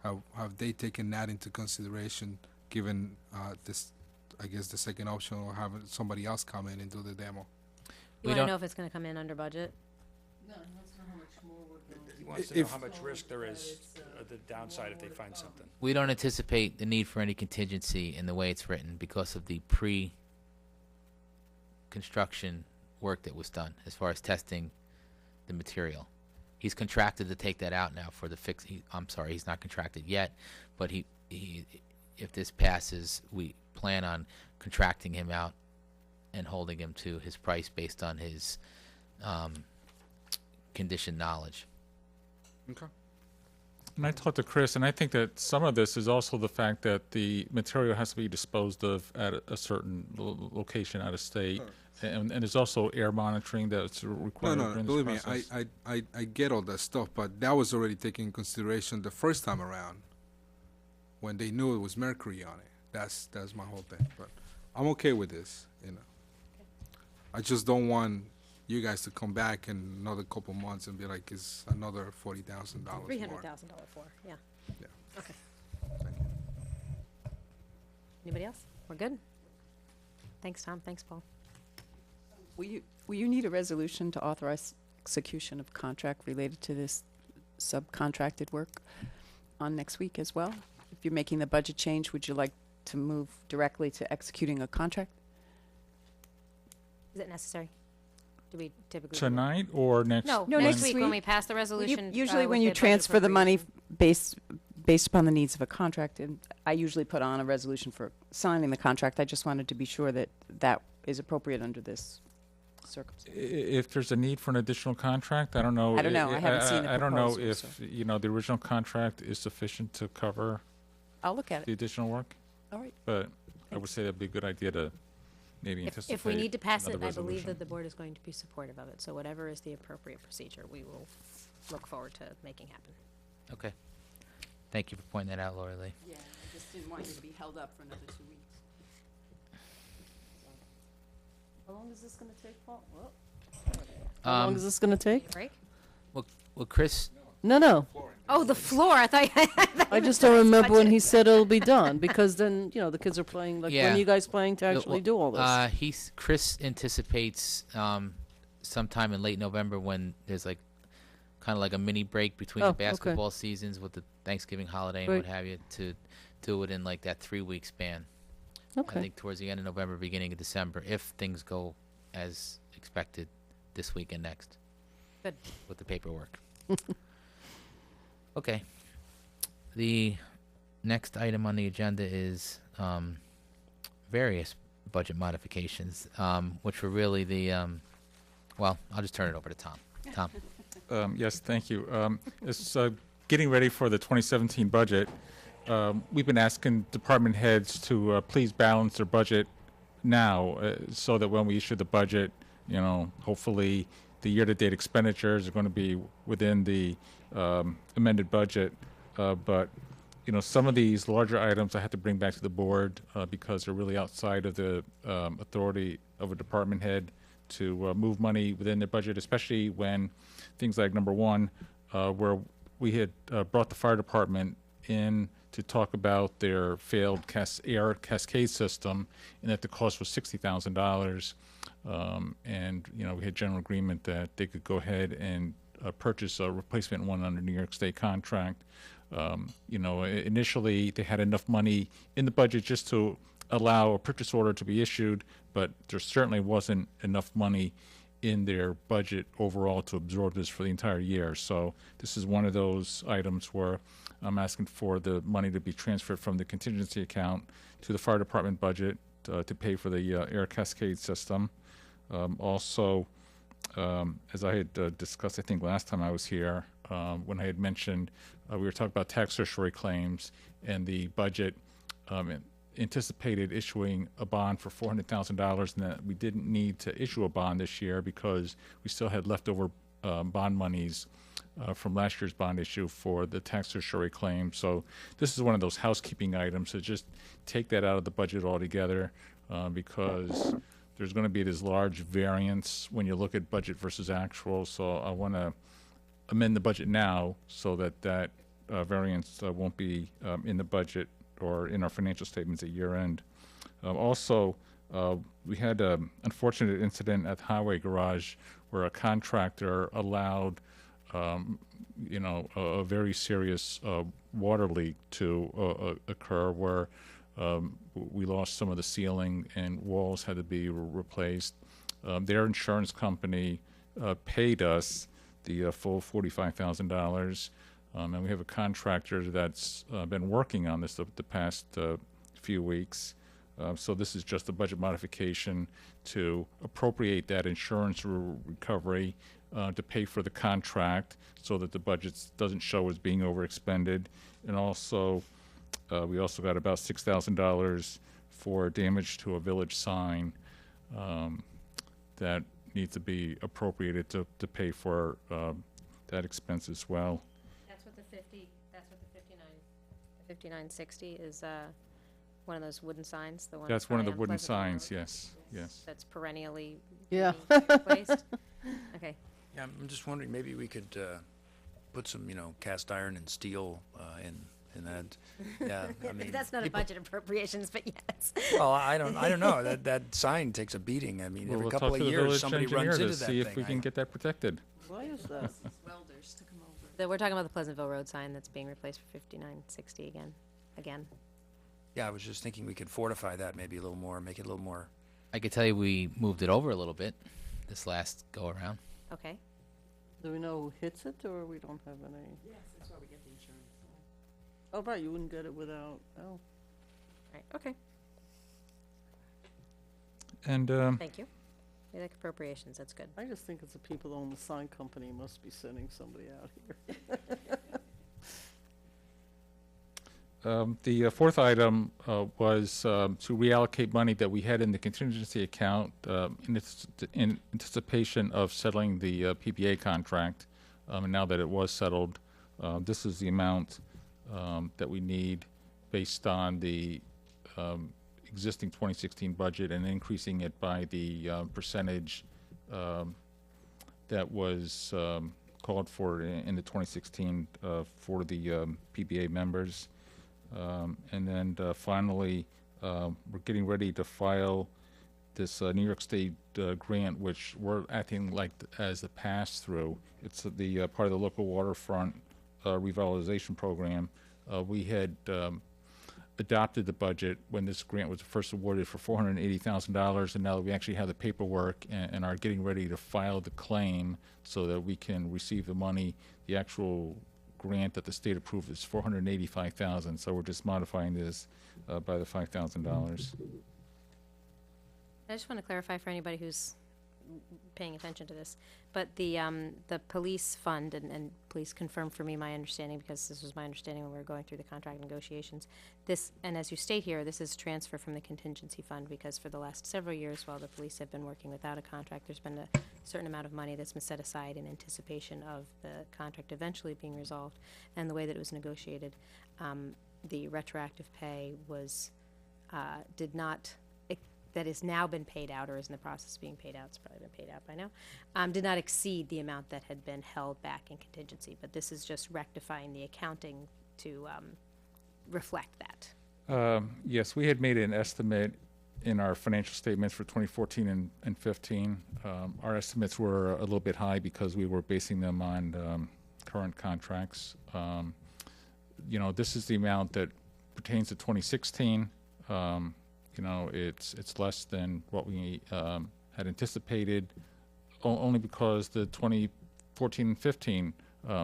Have they taken that into consideration, given this, I guess, the second option, or having somebody else come in and do the demo? You We want to don't- know if it's going to come in under budget? No, he wants to know how much more we're going He to. wants to know If- how much risk there is, the downside if they find something. We don't anticipate the need for any contingency in the way it's written because of the construction work that was done as far as testing the material. He's contracted to take that out now for the fix. I'm sorry, he's not contracted yet, but he if this passes, we plan on contracting him out and holding him to his price based on his condition knowledge. Okay. And I talked to Chris, and I think that some of this is also the fact that the material has to be disposed of at a certain location out of state, and there's also air monitoring that's required No, during believe this me, process. I get all that stuff, but that was already taken in consideration the first time around when they knew it was mercury on it. That's my whole thing. But I'm okay with this, I just don't want you guys to come back in another couple months and be like, it's another $40,000 more. $300,000 for, yeah. Yeah. Okay. Thank you. Anybody else? We're good? Thanks, Tom. Thanks, Paul. Will you need a resolution to authorize execution of contract related to this subcontracted work on next week as well? If you're making the budget change, would you like to move directly to executing a contract? Is it necessary? Do we typically? do that? Tonight or next? No, No, next next week when week. we pass the Well, resolution. usually with when you the budget transfer the money appropriation. based upon the needs of a contract, and I usually put on a resolution for signing the contract. I just wanted to be sure that that is appropriate under this circumstance. If there's a need for an additional contract, I don't know. I don't know. I haven't seen the I don't know proposal, if, so. the original contract is sufficient to cover I'll look at the it. additional work, All right. but I would Thanks. say that'd be a good idea to maybe anticipate. If we need to pass it, another I believe resolution. that the board is going to be supportive of it. So whatever is the appropriate procedure, we will look forward to making happen. Okay. Thank you for pointing that out, Lori Lee. Yeah, I just didn't want you to be held up for another 2 weeks. How long is this going to take, Paul? Well, Um, how long is this going to take? Break? Well, Chris, No. Oh, the floor. I thought. I just don't remember when he said it'll be done, because then, you know, the kids are playing, like, when Yeah. are you guys planning to Yeah, actually do all this? Chris anticipates sometime in late November when there's like kind of like a mini break between Oh, the okay. basketball seasons with the Thanksgiving holiday and Great. what have you, to do it in like that 3-week span. I Okay, think towards the end of November, beginning of December, if things go as expected this week and next. Good. With the paperwork. Okay. The next item on the agenda is various budget modifications, which were really the, well, I'll just turn it over to Tom. Tom? Yes, thank you. It's getting ready for the 2017 budget. We've been asking department heads to please balance their budget now, so that when we issue the budget, you know, hopefully the year-to-date expenditures are going to be within the amended budget. But, you know, some of these larger items I have to bring back to the board because they're really outside of the authority of a department head to move money within their budget, especially when things like number one, where we had brought the fire department in to talk about their failed air cascade system, and that the cost was $60,000. And, you know, we had general agreement that they could go ahead and purchase a replacement one under New York State contract. You know, initially they had enough money in the budget just to allow a purchase order to be issued, but there certainly wasn't enough money in their budget overall to absorb this for the entire year. So this is one of those items where I'm asking for the money to be transferred from the contingency account to the fire department budget to pay for the air cascade system. Also, as I had discussed, I think last time I was here, when I had mentioned we were talking about tax certiorari claims, and the budget anticipated issuing a bond for $400,000, and that we didn't need to issue a bond this year because we still had leftover bond monies from last year's bond issue for the tax certiorari claim. So this is one of those housekeeping items, so just take that out of the budget altogether, because there's going to be this large variance when you look at budget versus actual. So I want to amend the budget now so that that variance won't be in the budget or in our financial statements at year end. Also, we had an unfortunate incident at the highway garage where a contractor allowed you know, a very serious water leak to occur, where we lost some of the ceiling and walls had to be replaced. Their insurance company paid us the full $45,000, and we have a contractor that's been working on this the past few weeks. So this is just a budget modification to appropriate that insurance recovery to pay for the contract so that the budget doesn't show as being overexpended. And also, we also got about $6,000 for damage to a village sign that needs to be appropriated to pay for that expense as well. That's what the 5960 is. One of those wooden signs. The one. That's one of the probably on wooden Pleasantville signs, Road. yes, yes. That's perennially. Yeah. being replaced. Okay. Yeah, I'm just wondering, maybe we could put some, you know, cast iron and steel in that. Yeah, I mean, That's not a people- budget appropriations, but yes. Well, I don't know. That sign takes a beating. I mean, Well, every we'll couple talk of to the years village somebody engineer runs to into that see thing. if we can get that protected. Why is that? We're talking about the Pleasantville Road sign that's being replaced for 5960 again. Yeah, I was just thinking we could fortify that maybe a little more, make it a little more. I could tell you we moved it over a little bit this last go around. Okay. Do we know who hits it, or we don't have any? Yes, that's why we get the insurance. Oh, right, you wouldn't get it without, oh. Right. Okay. And Thank you. We like appropriations. That's good. I just think it's the people who own the sign company must be sending somebody out here. the fourth item was to reallocate money that we had in the contingency account in anticipation of settling the PPA contract. And now that it was settled, this is the amount that we need based on the existing 2016 budget and increasing it by the percentage that was called for in the 2016 for the PBA members. And then finally, we're getting ready to file this New York State grant, which we're acting like as a pass-through. It's the part of the local waterfront revitalization program. We had adopted the budget when this grant was first awarded for $480,000, and now we actually have the paperwork and are getting ready to file the claim so that we can receive the money. The actual grant that the state approved is $485,000, so we're just modifying this by the $5,000. I just want to clarify for anybody who's paying attention to this, but the police fund, and please confirm for me my understanding, because this was my understanding when we were going through the contract negotiations. This, and as you state here, this is transfer from the contingency fund, because for the last several years, while the police have been working without a contract, there's been a certain amount of money that's been set aside in anticipation of the contract eventually being resolved. And the way that it was negotiated, the retroactive pay was, that has now been paid out, or is in the process of being paid out, it's probably been paid out by now, did not exceed the amount that had been held back in contingency. But this is just rectifying the accounting to reflect that. Yes, we had made an estimate in our financial statements for 2014 and 15. Our estimates were a little bit high because we were basing them on current contracts. You know, this is the amount that pertains to 2016. You know, it's less than what we had anticipated, only because the 2014 and 15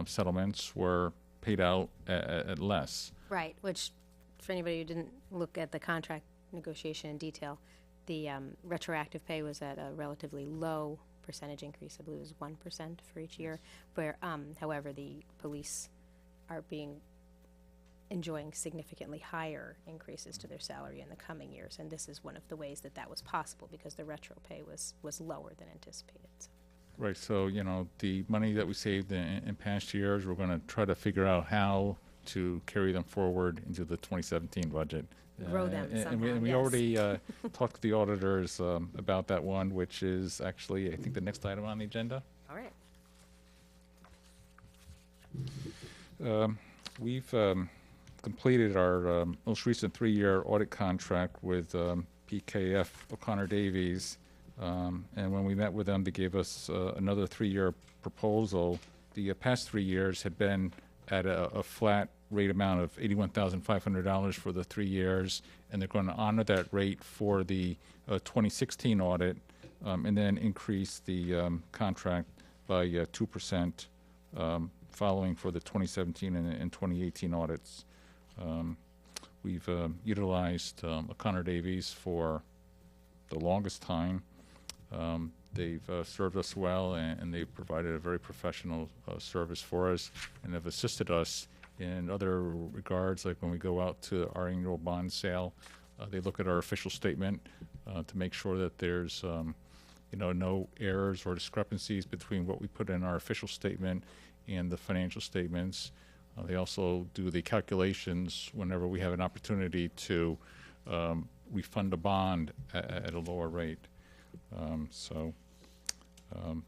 settlements were paid out at less. Right, which, for anybody who didn't look at the contract negotiation in detail, the retroactive pay was at a relatively low percentage increase. I believe it was 1% for each year, where, however, the police are enjoying significantly higher increases to their salary in the coming years, and this is one of the ways that that was possible, because the retro pay was lower than anticipated. So. Right, so, you know, the money that we saved in past years, we're going to try to figure out how to carry them forward into the 2017 budget. Grow them somehow, and we yes. already talked to the auditors about that one, which is actually, I think, the next item on the agenda. All right. We've completed our most recent 3-year audit contract with PKF O'Connor Davies, and when we met with them, they gave us another 3-year proposal. The past 3 years had been at a flat rate amount of $81,500 for the 3 years, and they're going to honor that rate for the 2016 audit, and then increase the contract by 2% following for the 2017 and 2018 audits. We've utilized O'Connor Davies for the longest time. They've served us well, and they've provided a very professional service for us, and have assisted us in other regards, like when we go out to our annual bond sale. They look at our official statement to make sure that there's you know, no errors or discrepancies between what we put in our official statement and the financial statements. They also do the calculations whenever we have an opportunity to refund a bond at a lower rate.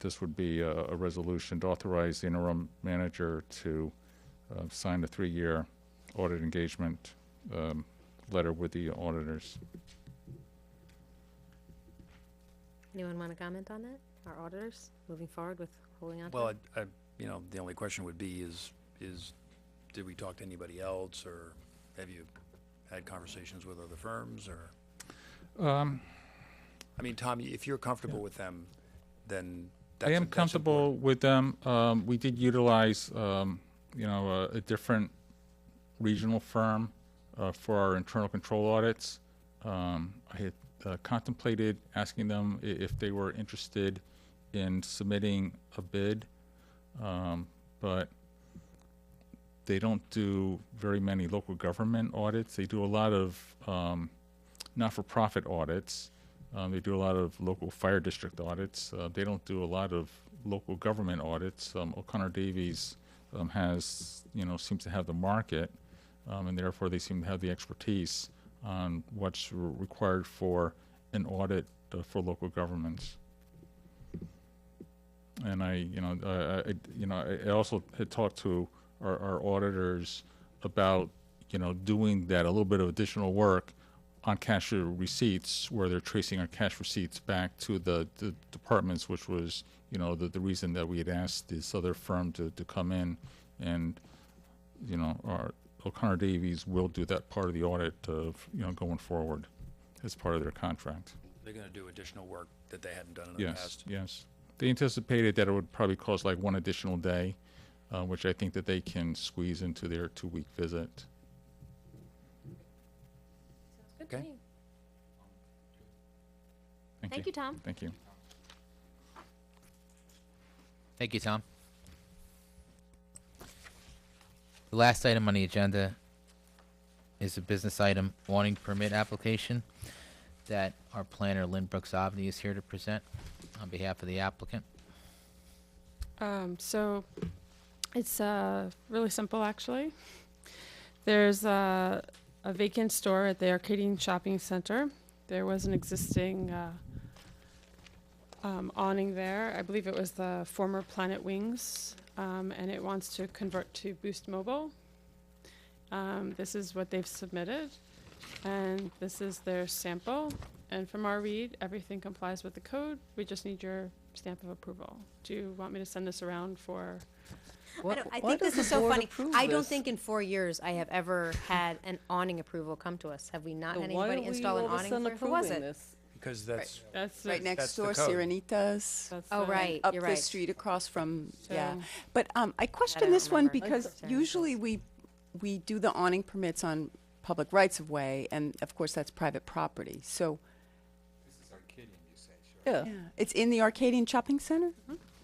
This would be a resolution to authorize the interim manager to sign the 3-year audit engagement letter with the auditors. Anyone want to comment on that? Our auditors moving forward with holding on to Well, it? you know, the only question would be is did we talk to anybody else, or have you had conversations with other firms, or? I mean, Tom, if you're comfortable with them, then that's I am that's comfortable important. with them. We did utilize, you know, a different regional firm for our internal control audits. I had contemplated asking them if they were interested in submitting a bid, but they don't do very many local government audits. They do a lot of not-for-profit audits. They do a lot of local fire district audits. They don't do a lot of local government audits. O'Connor Davies has, you know, seems to have the market, and therefore they seem to have the expertise on what's required for an audit for local governments. And I also had talked to our auditors about, doing that, a little bit of additional work on cashier receipts, where they're tracing our cash receipts back to the departments, which was, the reason that we had asked this other firm to come in. And, our O'Connor Davies will do that part of the audit of, going forward as part of their contract. They're going to do additional work that they hadn't done in the Yes, past. yes. They anticipated that it would probably cost like one additional day, which I think that they can squeeze into their 2-week visit. Good to Okay. me. Thank Thank you, Tom. Thank you. Thank you, Tom. The last item on the agenda is a business item awning permit application that our planner, Lynn Brooks Avni, is here to present on behalf of the applicant. So it's really simple, actually. There's a vacant store at the Arcadian Shopping Center. There was an existing awning there. I believe it was the former Planet Wings, and it wants to convert to Boost Mobile. This is what they've submitted, and this is their sample. And from our read, everything complies with the code. We just need your stamp of approval. Do you want me to send this around for? I why think this does is the so board funny. approve I don't this? think in 4 years I have ever had an awning approval come to us. Have we not So had why anybody are we install an all of a awning sudden for? Who was approving it? this? Because that's, That's Right next that's the door, code. Sirenitas. That's Oh, the- right, Up you're the right. street across from, So- yeah. But I I question don't this one remember. because It's- usually we do the awning permits on public rights of way, and of course that's private property. So, Yeah, yeah, it's in the Arcadian Shopping Center?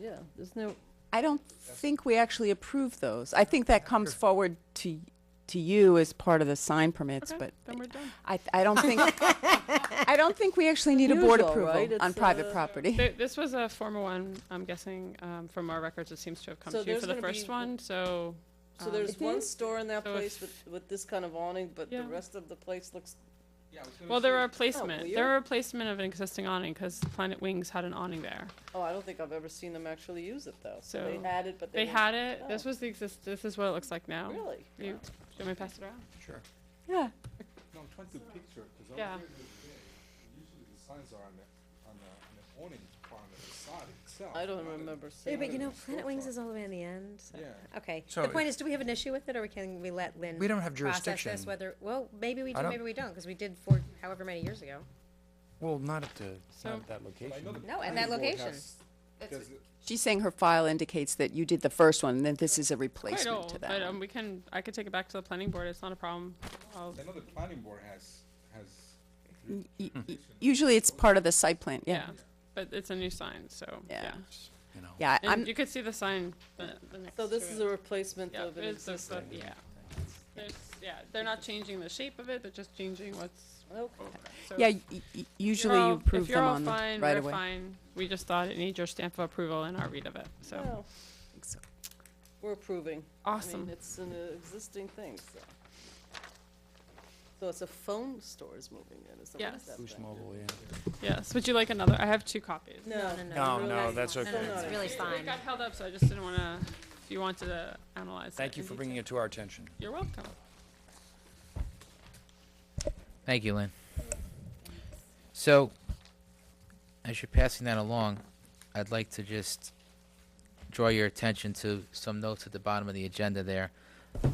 yeah, there's no, I don't think we actually approve those. I think that comes forward to you as part of the sign permits, Okay, but then we're done. I don't think, I don't think we actually need a board Usual, approval right? on It's, private property. This was a former one, I'm guessing, from our records, it seems to have come So to you there's for the gonna first be- one, so. so there's It one is? store in that So place if- with this kind of awning, but the Yeah. rest of the place looks, Well, they're a replacement. weird. They're a replacement of an existing awning, because Planet Wings had an awning there. oh, I don't think I've ever seen them actually use it though. So they So, had it, but they They didn't- had it, this Oh. was this is what it looks like now. Really? You, do you want me to pass it around? sure. Yeah. No, I'm trying to picture, because Yeah. usually the signs are on the awning part of the facade itself. I don't not in- remember Yeah, seeing but it. Planet Wings is all the way in the end. So. Yeah. Okay. So The point is, do we have an issue with it, or can we let Lynn We don't have process jurisdiction. this? Whether maybe we I do, don't- maybe we don't, because we did for however many years ago. Well, not at the, So- not at that But I location. know the No, at planning that board location. has- does it- She's saying her file indicates that you did the first one, and then this is a Quite replacement to old, that but one. I could take it back to the planning board, it's not a problem. I'll- I know the planning board has Usually it's part of the site plan, Yeah, yeah. but it's a new sign, so, Yeah. yeah. You know. Yeah, And I'm, you could see the sign, the next So this to is it. a replacement Yeah, of an it's the- existing. yeah. They're not changing the shape of it, they're just changing what's Okay. over it. So yeah, if usually you're you all- approve if you're them all on the fine, right we're away. fine. We just thought it needs your stamp of approval in our read of it, so. Well, we're approving. Awesome. I mean, it's an existing thing, so. So it's a phone store is moving in, is that what Yes. is that Boost thing? Mobile, yeah. Yes, would you like another? I have 2 copies. No, No, really no, nice. that's No, no, okay. no, it's really It fine. got held up, so I just didn't want to, if you wanted to analyze it. Thank you in for detail. bringing it to our attention. You're welcome. Thank you, Lynn. So, as you're passing that along, I'd like to just draw your attention to some notes at the bottom of the agenda there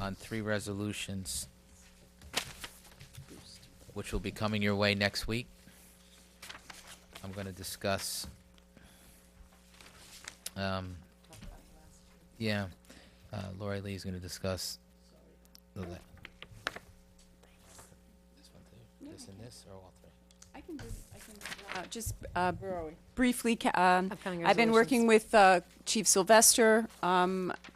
on 3 resolutions, which will be coming your way next week. I'm going to discuss, Lori Lee is going to discuss the, this one too, this and this, or all 3? Just Where are we? briefly, Upcoming I've been working with Chief Sylvester.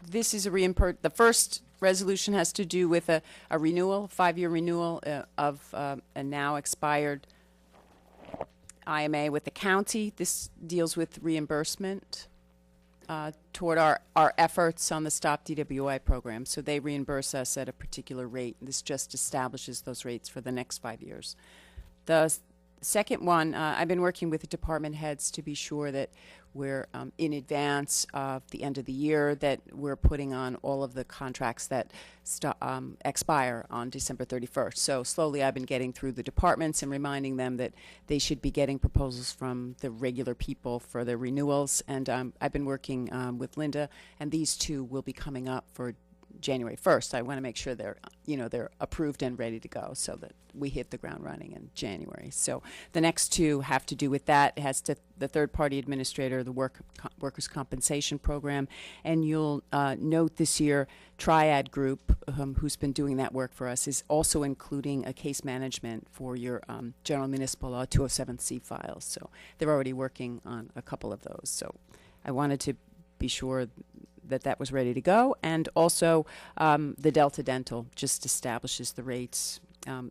This is the first resolution has to do with a renewal, 5-year renewal of a now expired IMA with the county. This deals with reimbursement toward our efforts on the Stop DWI program. So they reimburse us at a particular rate. This just establishes those rates for the next 5 years. The second one, I've been working with the department heads to be sure that we're in advance of the end of the year, that we're putting on all of the contracts that expire on December 31st. So slowly I've been getting through the departments and reminding them that they should be getting proposals from the regular people for their renewals. And I've been working with Linda, and these two will be coming up for January 1st. I want to make sure they're approved and ready to go so that we hit the ground running in January. So the next two have to do with that. It has to the third-party administrator, the workers' compensation program, and you'll note this year Triad Group, who's been doing that work for us, is also including a case management for your General Municipal Law 207C files. So they're already working on a couple of those. So I wanted to be sure that was ready to go. And also the Delta Dental just establishes the rates,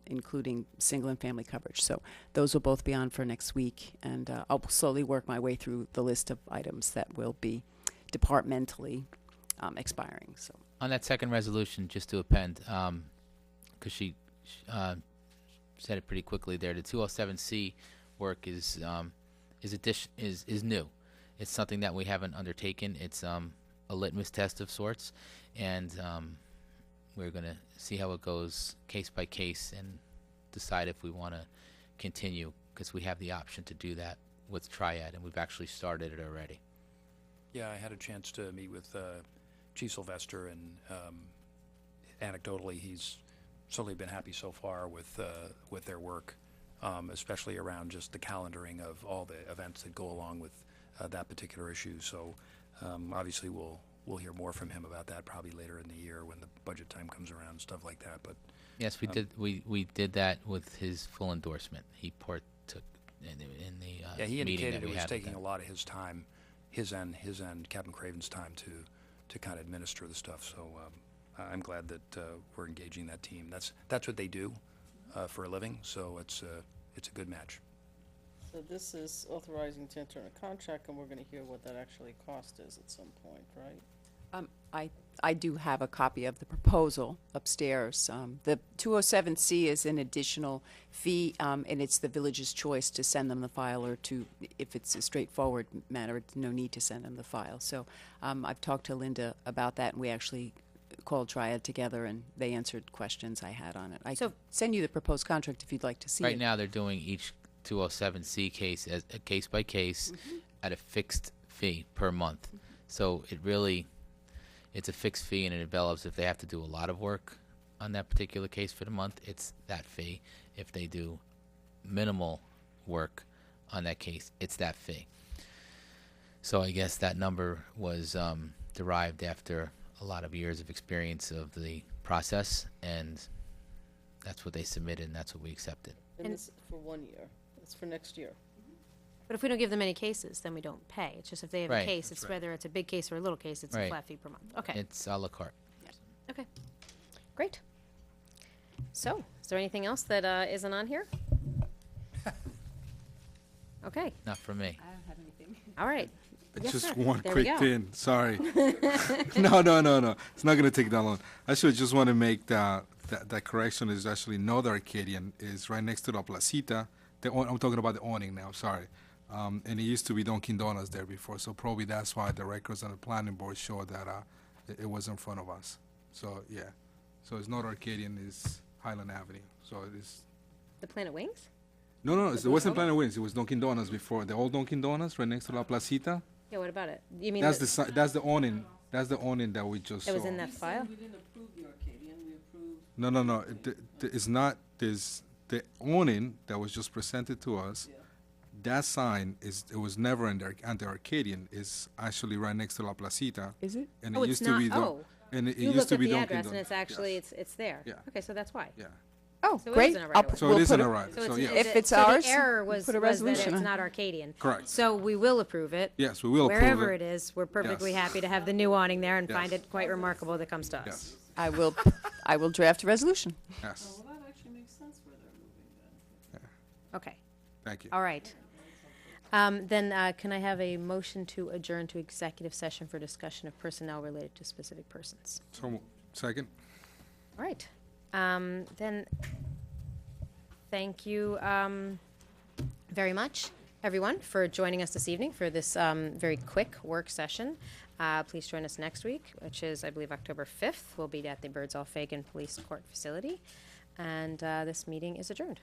including single and family coverage. So those will both be on for next week. And I'll slowly work my way through the list of items that will be departmentally expiring. So On that second resolution, just to append, because she said it pretty quickly there, the 207C work is new. It's something that we haven't undertaken. It's a litmus test of sorts, and we're going to see how it goes case by case and decide if we want to continue, because we have the option to do that with Triad, and we've actually started it already. Yeah, I had a chance to meet with Chief Sylvester, and anecdotally, he's certainly been happy so far with their work, especially around just the calendaring of all the events that go along with that particular issue. So obviously we'll hear more from him about that probably later in the year when the budget time comes around and stuff like that. But Yes, we did that with his full endorsement. He partook in the yeah, he meeting indicated that we it was had with taking them. a lot of his time, his end, Captain Craven's time to kind of administer the stuff. So I'm glad that we're engaging that team. That's what they do for a living. So it's a good match. So this is authorizing to enter a contract, and we're going to hear what that actually cost is at some point, right? I do have a copy of the proposal upstairs. The 207C is an additional fee, and it's the village's choice to send them the file, or to, if it's a straightforward matter, no need to send them the file. So I've talked to Linda about that, and we actually called Triad together, and they answered questions I had on it. I So- can send you the proposed contract if you'd like to see Right it. now, they're doing each 207C case as a case by case at a fixed fee per month. So it's a fixed fee, and it develops if they have to do a lot of work on that particular case for the month, it's that fee. If they do minimal work on that case, it's that fee. So I guess that number was derived after a lot of years of experience of the process, and that's what they submitted, and that's what we accepted. And And- this is for 1 year. It's for next year. But if we don't give them any cases, then we don't pay. It's just if they have a Right. case, it's whether it's a big case or a little case, it's a Right. flat fee per month. Okay, It's a la carte. okay, great. So, is there anything else that isn't on here? Okay, Not for me. I don't have anything. all right. Yes, Just sir. one There we quick go. thing. Sorry. No. It's not going to take that long. I should just want to make that correction. Is actually not Arcadian. Is right next to La Placita. I'm talking about the awning now. Sorry. And it used to be Dunkin' Donuts there before. So probably that's why the records on the planning board show that it was in front of us. So yeah. So it's not Arcadian. It's Highland Avenue. So it is. The Planet Wings? No. It wasn't Planet Wings. It was Dunkin' Donuts before. The old Dunkin' Donuts right next to La Placita. Yeah, what about it? You mean That's that's the awning. That's the awning that we just that was saw. in that file? We didn't approve the Arcadian, we approved. No. It's not. There's the awning that was just presented to us. Yeah. That sign it was never in the Arcadian. Is actually right next to La Placita, Is it? and Oh, it it's used to not, be. oh. And it You used looked to at be the Dunkin' address and Donuts. it's actually, Yes. it's there. Yeah. Okay, so that's why. Yeah. Oh, So it great. is in a right of way. So it is in put a right. So So it's, yeah. If it's so ours, the error we'll was, put a was that resolution it's on. not Arcadian. Correct. So we will approve it. Yes, we will approve Wherever it. it is, we're perfectly Yes. happy to have the new awning there and find Yes. it quite remarkable that comes to us. Yes. I will draft a resolution. Yes. Well, that actually makes sense where they're moving then. Okay, Thank you. all right. Then can I have a motion to adjourn to executive session for discussion of personnel related to specific persons? So second. All right. Then, thank you, very much, everyone, for joining us this evening for this very quick work session. Please join us next week, which is, I believe, October 5th. We'll be at the Birdsall Fagan Police Court facility. And this meeting is adjourned.